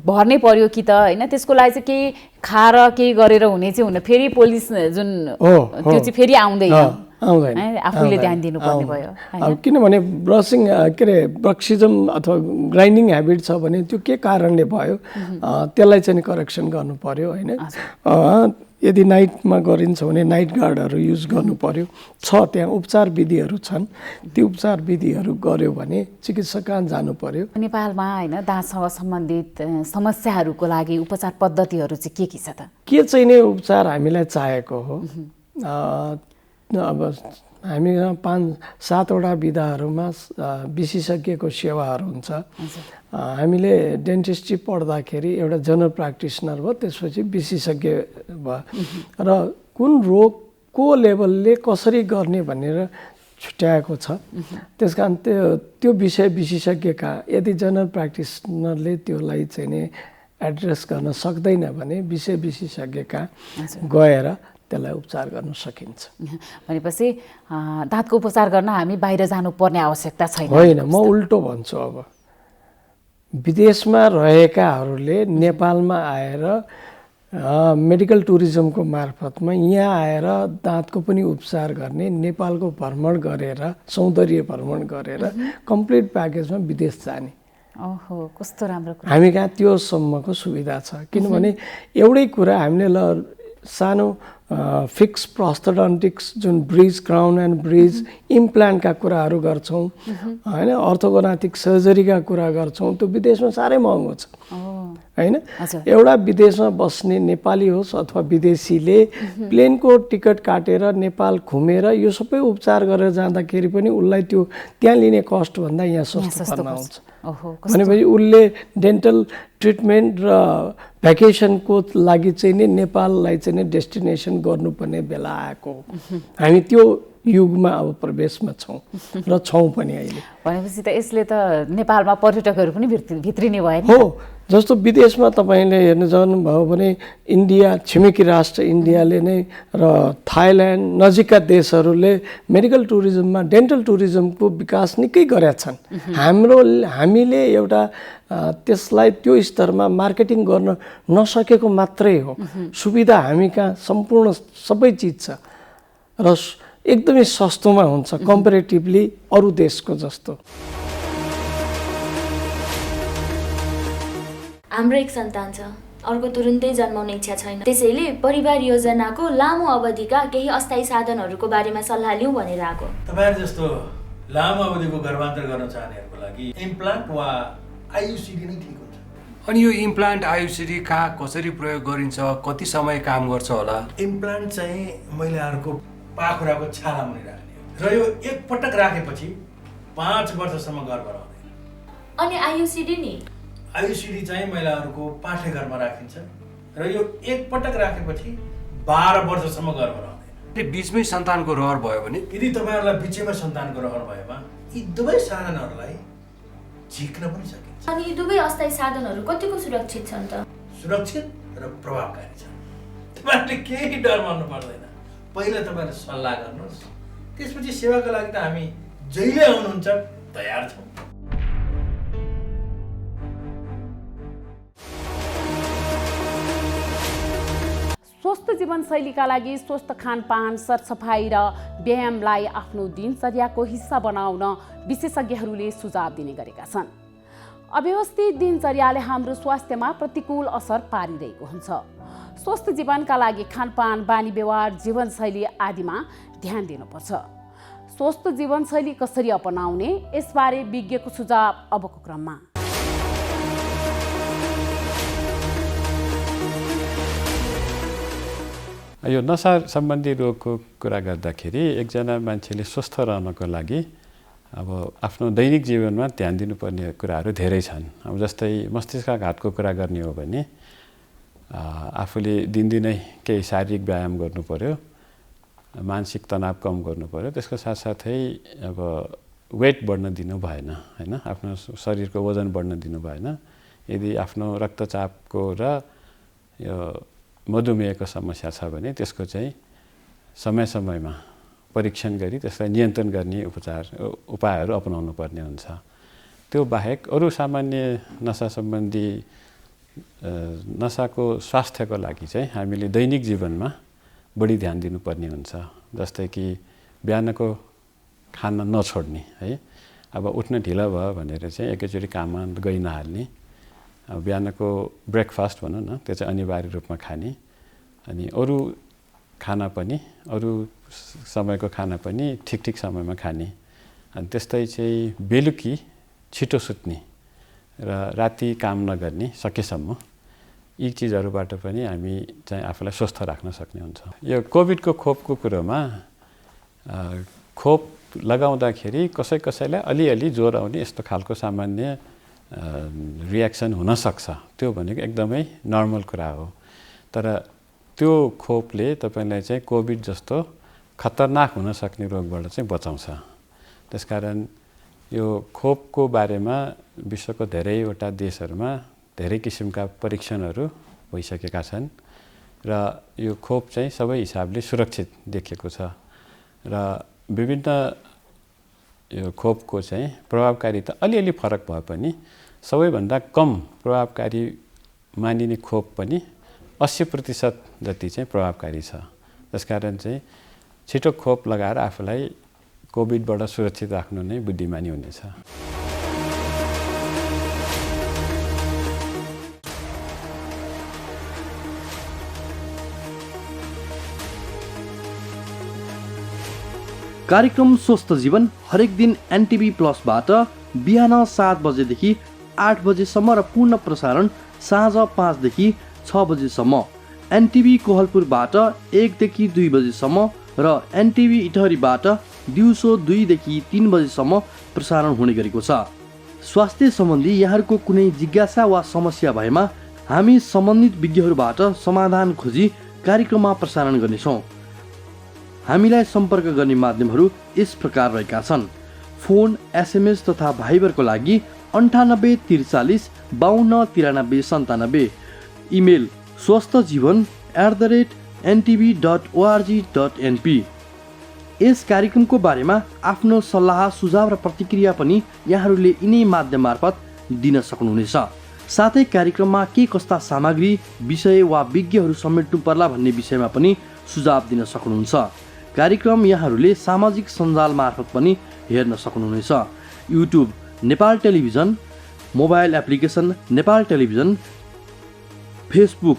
भर्नै पर्यो कि त होइन, त्यसको लागि चाहिँ केही खाएर केही गरेर हुने चाहिँ हुन, फेरि पोलिस जुन त्यो चाहिँ फेरि आउँदैन आफूले ध्यान दिनुपर्ने भयो। किनभने ब्रसिङ के अरे ब्रक्सिजम अथवा ग्राइन्डिङ ह्याबिट छ भने त्यो के कारणले भयो त्यसलाई चाहिँ करेक्सन गर्नु पर्यो होइन। यदि नाइटमा गरिन्छ भने नाइट गार्डहरू युज गर्नु पर्यो। त्यहाँ उपचार विधिहरू छन्, ती उपचार विधिहरू गर्यो भने चिकित्सक कहाँ जानु पर्यो। नेपालमा होइन दाँतसँग सम्बन्धित समस्याहरूको लागि उपचार पद्धतिहरू चाहिँ के छ त? के चाहिँ नै उपचार हामीलाई चाहेको हो। अब हामीसँग 5-7वटा विधाहरूमा विशेषज्ञको सेवाहरू हुन्छ। हामीले डेन्टिस्ट्री पढ्दाखेरि एउटा जनरल प्र्याक्टिसनर भयो, त्यसपछि विशेषज्ञ भयो र कुन रोगको लेभलले कसरी गर्ने भनेर छुट्याएको छ। त्यस कारण त्यो विषय विशेषज्ञका, यदि जनरल प्र्याक्टिसनरले त्यसलाई चाहिँ नि एड्रेस गर्न सक्दैन भने विषय विशेषज्ञका गएर त्यसलाई उपचार गर्न सकिन्छ। भनेपछि दाँतको उपचार गर्न हामी बाहिर जानुपर्ने आवश्यकता छैन? होइन, म उल्टो भन्छु। अब विदेशमा रहेकाहरूले नेपालमा आएर मेडिकल टुरिज्मको मार्फतमा यहाँ आएर दाँतको पनि उपचार गर्ने, नेपालको भ्रमण गरेर सौन्दर्य भ्रमण गरेर कम्प्लिट प्याकेजमा विदेश जाने। ओहो, कस्तो राम्रो कुरा। हामी कहाँ त्यो सम्मको सुविधा छ। किनभने एउटै कुरा हामीले सानो फिक्स प्रोस्थोडन्टिक्स जुन ब्रिज, क्राउन एन्ड ब्रिज, इम्प्लान्टका कुराहरू गर्छौँ होइन, अर्थोगोनाटिक सर्जरीका कुरा गर्छौँ। त्यो विदेशमा साह्रै महँगो छ होइन। एउटा विदेशमा बस्ने नेपाली होस् अथवा विदेशीले प्लेनको टिकट काटेर नेपाल घुमेर यो सबै उपचार गरेर जाँदाखेरि पनि उसलाई त्यो त्यहाँ लिने कस्टभन्दा यहाँ सस्तो पर्न आउँछ। भनेपछि उसले डेन्टल ट्रिटमेन्ट र भ्याकेसनको लागि चाहिँ नि नेपाललाई चाहिँ नि डेस्टिनेसन गर्नुपर्ने बेला आएको हो। हामी त्यो युगमा अब प्रवेशमा छौँ र छौँ पनि अहिले। भनेपछि त यसले त नेपालमा पर्यटकहरू पनि भित्रिने भयो नि। हो, जस्तो विदेशमा तपाईँले हेर्न जानुभयो भने इन्डिया, छिमेकी राष्ट्र इन्डियाले नै र थाइल्यान्ड नजिकका देशहरूले मेडिकल टुरिज्ममा डेन्टल टुरिज्मको विकास निकै गरेका छन्। हामीले एउटा त्यसलाई त्यो स्तरमा मार्केटिङ गर्न नसकेको मात्रै हो। सुविधा हामी कहाँ सम्पूर्ण सबै चिज छ र एकदमै सस्तोमा हुन्छ कम्पेरेटिभली अरू देशको जस्तो। हाम्रो एक सन्तान छ, अर्को तुरुन्तै जन्माउने इच्छा छैन। त्यसैले परिवार योजनाको लामो अवधिका केही अस्थायी साधनहरूको बारेमा सल्लाह लिउँ भनेर आएको। तपाईहरु जस्तो लामो अवधिको गर्भान्तर गर्न चाहनेहरूको लागि इम्प्लान्ट वा आयुसिडी नै ठिक हुन्छ। अनि यो इम्प्लान्ट आयुसिडी कहाँ कसरी प्रयोग गरिन्छ, कति समय काम गर्छ होला? इम्प्लान्ट चाहिँ महिलाहरूको पाखुराको छाला मुनि राख्ने र यो एक पटक राखेपछि 5 वर्षसम्म गर्भ रहँदैन। अनि आयुसिडी नि? आयुसिडी चाहिँ महिलाहरूको पाठेघरमा राखिन्छ र यो एक पटक राखेपछि 12 वर्षसम्म गर्भ रहँदैन। बीचमै सन्तानको रहर भयो भने? यदि तपाईँहरूलाई बिचैमा सन्तानको रहर भएमा यी दुवै साधनहरूलाई झिक्न पनि सकिन्छ। अनि यी दुवै अस्थायी साधनहरू कतिको सुरक्षित छन् त? सुरक्षित र प्रभावकारी छन्। तपाईँहरूले केही डर मान्नु पर्दैन। पहिला तपाईँहरूले सल्लाह गर्नुहोस्, त्यसपछि सेवाको लागि त हामी जहिले आउनुहुन्छ तयार छौँ। जीवनशैलीका लागि स्वस्थ खानपान, सरसफाइ र व्यायामलाई आफ्नो दिनचर्याको हिस्सा बनाउन विशेषज्ञहरूले सुझाव दिने गरेका छन्। अव्यवस्थित दिनचर्याले हाम्रो स्वास्थ्यमा प्रतिकूल असर पारिरहेको हुन्छ। स्वस्थ जीवनका लागि खानपान, बानी व्यवहार, जीवनशैली आदिमा ध्यान दिनुपर्छ। स्वस्थ जीवनशैली कसरी अपनाउने, यसबारे विज्ञको सुझाव अबको क्रममा। यो नसा सम्बन्धी रोगको कुरा गर्दाखेरि एकजना मान्छेले स्वस्थ रहनको लागि अब आफ्नो दैनिक जीवनमा ध्यान दिनुपर्ने कुराहरू धेरै छन्। अब जस्तै मस्तिष्कघातको कुरा गर्ने हो भने आफूले दिनदिनै केही शारीरिक व्यायाम गर्नु पर्यो, मानसिक तनाव कम गर्नु पर्यो। त्यसको साथसाथै अब वेट बढ्न दिनु भएन, हैन, आफ्नो शरीरको वजन बढ्न दिनु भएन। यदि आफ्नो रक्तचापको र यो मधुमेहको समस्या छ भने त्यसको चाहिँ समय समयमा परीक्षण गरी त्यसलाई नियन्त्रण गर्ने उपायहरू अपनाउनु पर्ने हुन्छ। त्यो बाहेक अरू सामान्य नसा सम्बन्धी नसाको स्वास्थ्यको लागि चाहिँ हामीले दैनिक जीवनमा बढी ध्यान दिनुपर्ने हुन्छ। जस्तै कि बिहानको खाना नछोड्ने, है, अब उठ्न ढिलो भयो भनेर चाहिँ एकैचोटि काममा गइ नहाल्ने। अब बिहानको ब्रेकफास्ट भनौँ न, त्यो चाहिँ अनिवार्य रूपमा खाने। अनि अरू खाना पनि, अरू समयको खाना पनि ठिक ठिक समयमा खाने। अनि त्यस्तै चाहिँ बेलुकी छिटो सुत्ने र राति काम नगर्ने सकेसम्म। यी चिजहरूबाट पनि हामी चाहिँ आफूलाई स्वस्थ राख्न सक्ने हुन्छ। यो कोभिडको खोपको कुरोमा खोप लगाउँदाखेरि कसैलाई अलिअलि ज्वरो आउने यस्तो खालको सामान्य रियाक्सन हुनसक्छ। त्यो भनेको एकदमै नर्मल कुरा हो। तर त्यो खोपले तपाईँलाई चाहिँ कोभिड जस्तो खतरनाक हुन सक्ने रोगबाट चाहिँ बचाउँछ। त्यसकारण यो खोपको बारेमा विश्वको धेरैवटा देशहरूमा धेरै किसिमका परीक्षणहरू भइसकेका छन् र यो खोप चाहिँ सबै हिसाबले सुरक्षित देखिएको छ। र विभिन्न यो खोपको चाहिँ प्रभावकारिता अलिअलि फरक भए पनि सबैभन्दा कम प्रभावकारी मानिने खोप पनि 80% जति चाहिँ प्रभावकारी छ। त्यसकारण चाहिँ छिटो खोप लगाएर आफूलाई कोभिडबाट सुरक्षित राख्नु नै बुद्धिमानी हुनेछ। कार्यक्रम स्वस्थ जीवन हरेक दिन एनटिभी प्लसबाट बिहान 7 बजेदेखि 8 बजेसम्म र पूर्ण प्रसारण साँझ 5 देखि 6 बजेसम्म, एनटिभी कोहलपुरबाट 1 देखि 2 बजेसम्म र एनटिभी इटहरीबाट दिउँसो 2 देखि 3 बजेसम्म प्रसारण हुने गरेको छ। स्वास्थ्य सम्बन्धी यहाँहरूको कुनै जिज्ञासा वा समस्या भएमा हामी सम्बन्धित विज्ञहरूबाट समाधान खोजी कार्यक्रममा प्रसारण गर्नेछौँ। हामीलाई सम्पर्क गर्ने माध्यमहरू यस प्रकार रहेका छन्। फोन, एसएमएस तथा भाइबरको लागि 98 43 52 93 97, इमेल swasthjivan@ntv.org.np। यस कार्यक्रमको बारेमा आफ्नो सल्लाह, सुझाव र प्रतिक्रिया पनि यहाँहरूले यिनै माध्यम मार्फत दिन सक्नुहुनेछ। साथै कार्यक्रममा के कस्ता सामग्री, विषय वा विज्ञहरू समेट्नु पर्ला भन्ने विषयमा पनि सुझाव दिन सक्नुहुन्छ। कार्यक्रम यहाँहरूले सामाजिक सञ्जाल मार्फत पनि हेर्न सक्नुहुनेछ। YouTube Nepal television, mobile application Nepal television, Facebook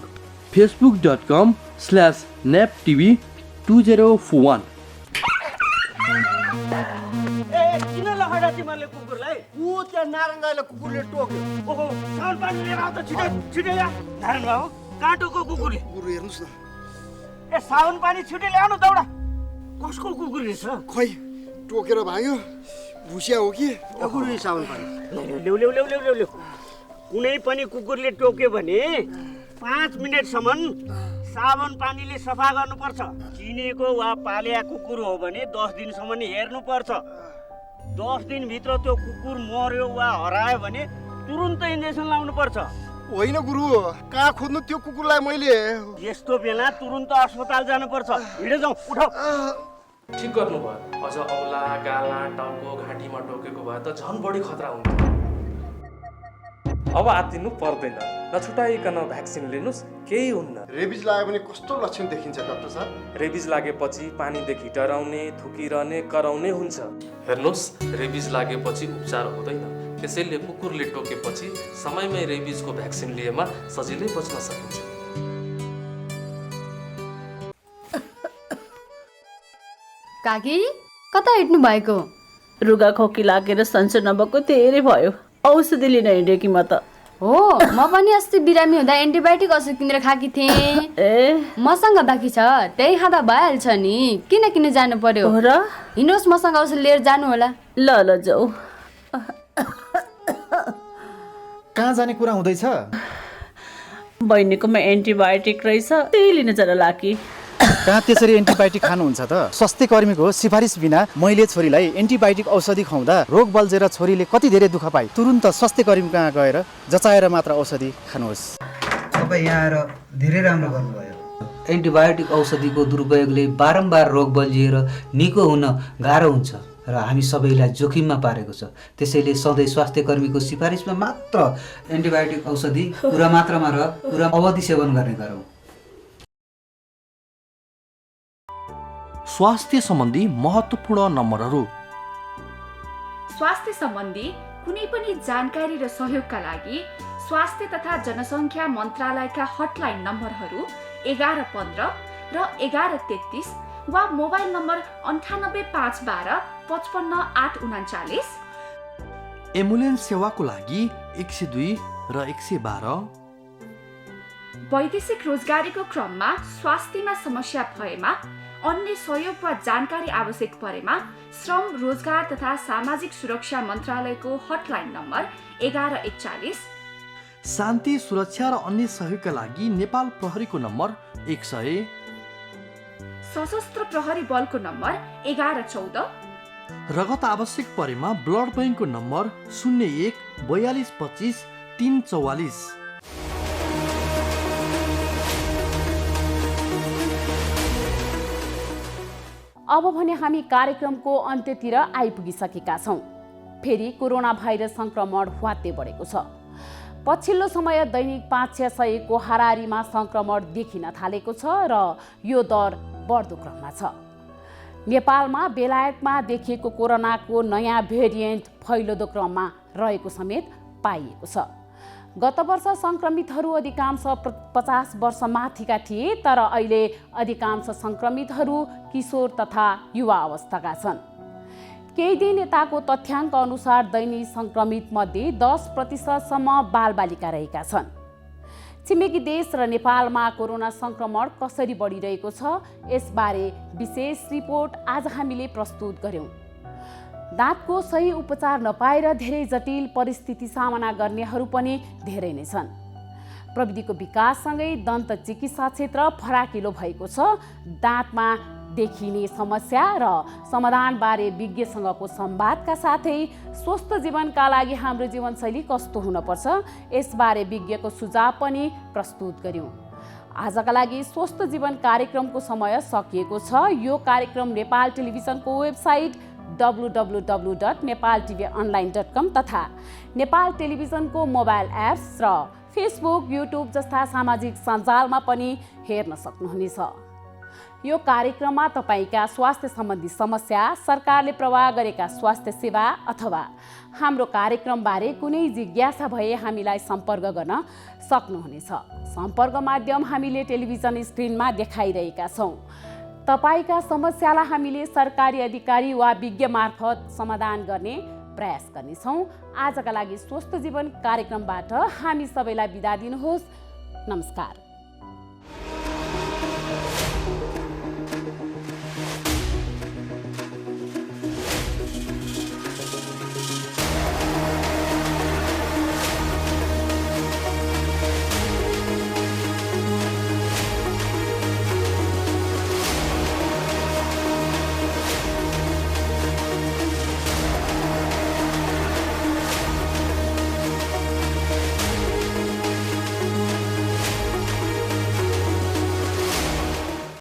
facebook.com/neptv2041। किन लखडा तिमीहरूले कुकुरलाई? ऊ त्यहाँ नारायणले कुकुरले टोक्यो। ओहो, साउन पानी लिएर आऊ त, छिटै छिटै ल्या। नारायण बाबु, कहाँ टोक्यो कुकुरले? कुकुर हेर्नुस् न। ए साउन पानी छिटै ल्याउनु दौडा। कसको कुकुर रहेछ? खोइ टोकेर भाग्यो। भुसिया हो कि? कुकुरले साउन पानी। ल्याउ ल्याउ ल्याउ ल्याउ ल्याउ। कुनै पनि कुकुरले टोक्यो भने 5 मिनेटसम्म साबुन पानीले सफा गर्नुपर्छ। चिनेको वा पालिया कुकुर हो भने 10 दिनसम्म हेर्नुपर्छ। 10 दिनभित्र त्यो कुकुर मर्यो वा हरायो भने तुरुन्तै इन्जेक्सन लाउनुपर्छ। होइन गुरु, कहाँ खोज्नु त्यो कुकुरलाई मैले? यस्तो बेला तुरुन्त अस्पताल जानुपर्छ। हिँडे जाउँ, उठाउ। ठिक गर्नुभयो। अझ औला, गाला, टाउको, घाँटीमा टोकेको भए त झन् बढी खतरा हुन्छ। अब आत्तिनु पर्दैन, नछुटाइकन भ्याक्सिन लिनुस्, केही हुन्न। रेबिज लाग्यो भने कस्तो लक्षण देखिन्छ डाक्टर साहब? रेबिज लागेपछि पानीदेखि डराउने, थुकिरहने, कराउने हुन्छ। हेर्नुहोस्, रेबिज लागेपछि उपचार हुँदैन, त्यसैले कुकुरले टोकेपछि समयमै रेबिजको भ्याक्सिन लिएमा सजिलै बच्न सकिन्छ। काकी कता हिँड्नु भएको? रुगा खोकी लागेर सन्चो नभएको धेरै भयो, औषधि लिन हिँडेँ कि म त। हो, म पनि अस्ति बिरामी हुँदा एन्टिबायोटिक औषध किनेर खाकी थिएँ। मसँग बाँकी छ, त्यही खाँदा भइहाल्छ नि, किन किन जानु पर्यो र? हिँड्नुहोस्, मसँग औषध लिएर जानु होला। ल ल जाऊ। कहाँ जाने कुरा हुँदैछ? बहिनीकोमा एन्टिबायोटिक रहेछ, त्यही लिन जरा लाकी। कहाँ त्यसरी एन्टिबायोटिक खानुहुन्छ त? स्वास्थ्य कर्मीको सिफारिस बिना मैले छोरीलाई एन्टिबायोटिक औषधि खुवाउँदा रोग बल्झेर छोरीले कति धेरै दुःख पाए। तुरुन्त स्वास्थ्य कर्मी कहाँ गएर जचाएर मात्र औषधि खानुहोस्। तपाईँ यहाँ आएर धेरै राम्रो गर्नुभयो। एन्टिबायोटिक औषधिको दुरुपयोगले बारम्बार रोग बल्झिएर निको हुन गाह्रो हुन्छ र हामी सबैलाई जोखिममा पारेको छ। त्यसैले सधैँ स्वास्थ्य कर्मीको सिफारिसमा मात्र एन्टिबायोटिक औषधि पुरा मात्रामा र पुरा अवधि सेवन गर्ने गरौँ। स्वास्थ्य सम्बन्धी महत्त्वपूर्ण नम्बरहरू। स्वास्थ्य सम्बन्धी कुनै पनि जानकारी र सहयोगका लागि स्वास्थ्य तथा जनसङ्ख्या मन्त्रालयका हटलाइन नम्बरहरू 1115 र 1133 वा मोबाइल नम्बर 98512 55839। एम्बुलेन्स सेवाको लागि 102 र 112। वैदेशिक रोजगारीको क्रममा स्वास्थ्यमा समस्या भएमा, अन्य सहयोग वा जानकारी आवश्यक परेमा श्रम, रोजगार तथा सामाजिक सुरक्षा मन्त्रालयको हटलाइन नम्बर 1141। शान्ति, सुरक्षा र अन्य सहयोगका लागि नेपाल प्रहरीको नम्बर 100। सशस्त्र प्रहरी बलको नम्बर 1114। रगत आवश्यक परेमा ब्लड बैंकको नम्बर 01 42 25 344। अब भने हामी कार्यक्रमको अन्त्यतिर आइपुगिसकेका छौँ। फेरि कोरोना भाइरस सङ्क्रमण ह्वात्तै बढेको छ। पछिल्लो समय दैनिक 500 को हाराहारीमा सङ्क्रमण देखिन थालेको छ र यो दर बढ्दो क्रममा छ। नेपालमा बेलायतमा देखिएको कोरोनाको नयाँ भेरिएन्ट फैलिँदो क्रममा रहेको समेत पाइएको छ। गत वर्ष सङ्क्रमितहरू अधिकांश 50 वर्ष माथिका थिए, तर अहिले अधिकांश सङ्क्रमितहरू किशोर तथा युवा अवस्थाका छन्। केही दिन यताको तथ्याङ्क अनुसार दैनिक सङ्क्रमित मध्ये 10% बालबालिका रहेका छन्। छिमेकी देश र नेपालमा कोरोना सङ्क्रमण कसरी बढिरहेको छ, यसबारे विशेष रिपोर्ट आज हामीले प्रस्तुत गर्यौँ। दाँतको सही उपचार नपाएर धेरै जटिल परिस्थिति सामना गर्नेहरू पनि धेरै नै छन्। प्रविधिको विकाससँगै दन्त चिकित्सा क्षेत्र फराकिलो भएको छ। दाँतमा देखिने समस्या र समाधानबारे विज्ञसँगको संवादका साथै स्वस्थ जीवनका लागि हाम्रो जीवनशैली कस्तो हुनुपर्छ, यसबारे विज्ञको सुझाव पनि प्रस्तुत गर्यौँ। आजका लागि स्वस्थ जीवन कार्यक्रमको समय सकिएको छ। यो कार्यक्रम नेपाल टेलिभिजनको वेबसाइट www.nepaltvonline.com तथा नेपाल टेलिभिजनको मोबाइल एप्स र फेसबुक, युट्युब जस्ता सामाजिक सञ्जालमा पनि हेर्न सक्नुहुनेछ। यो कार्यक्रममा तपाईका स्वास्थ्य सम्बन्धी समस्या, सरकारले प्रवाह गरेका स्वास्थ्य सेवा अथवा हाम्रो कार्यक्रमबारे कुनै जिज्ञासा भए हामीलाई सम्पर्क गर्न सक्नुहुनेछ। सम्पर्क माध्यम हामीले टेलिभिजन स्क्रिनमा देखाइरहेका छौँ। तपाईका समस्यालाई हामीले सरकारी अधिकारी वा विज्ञ मार्फत समाधान गर्ने प्रयास गर्नेछौँ। आजका लागि स्वस्थ जीवन कार्यक्रमबाट हामी सबैलाई बिदा दिनुहोस्। नमस्कार।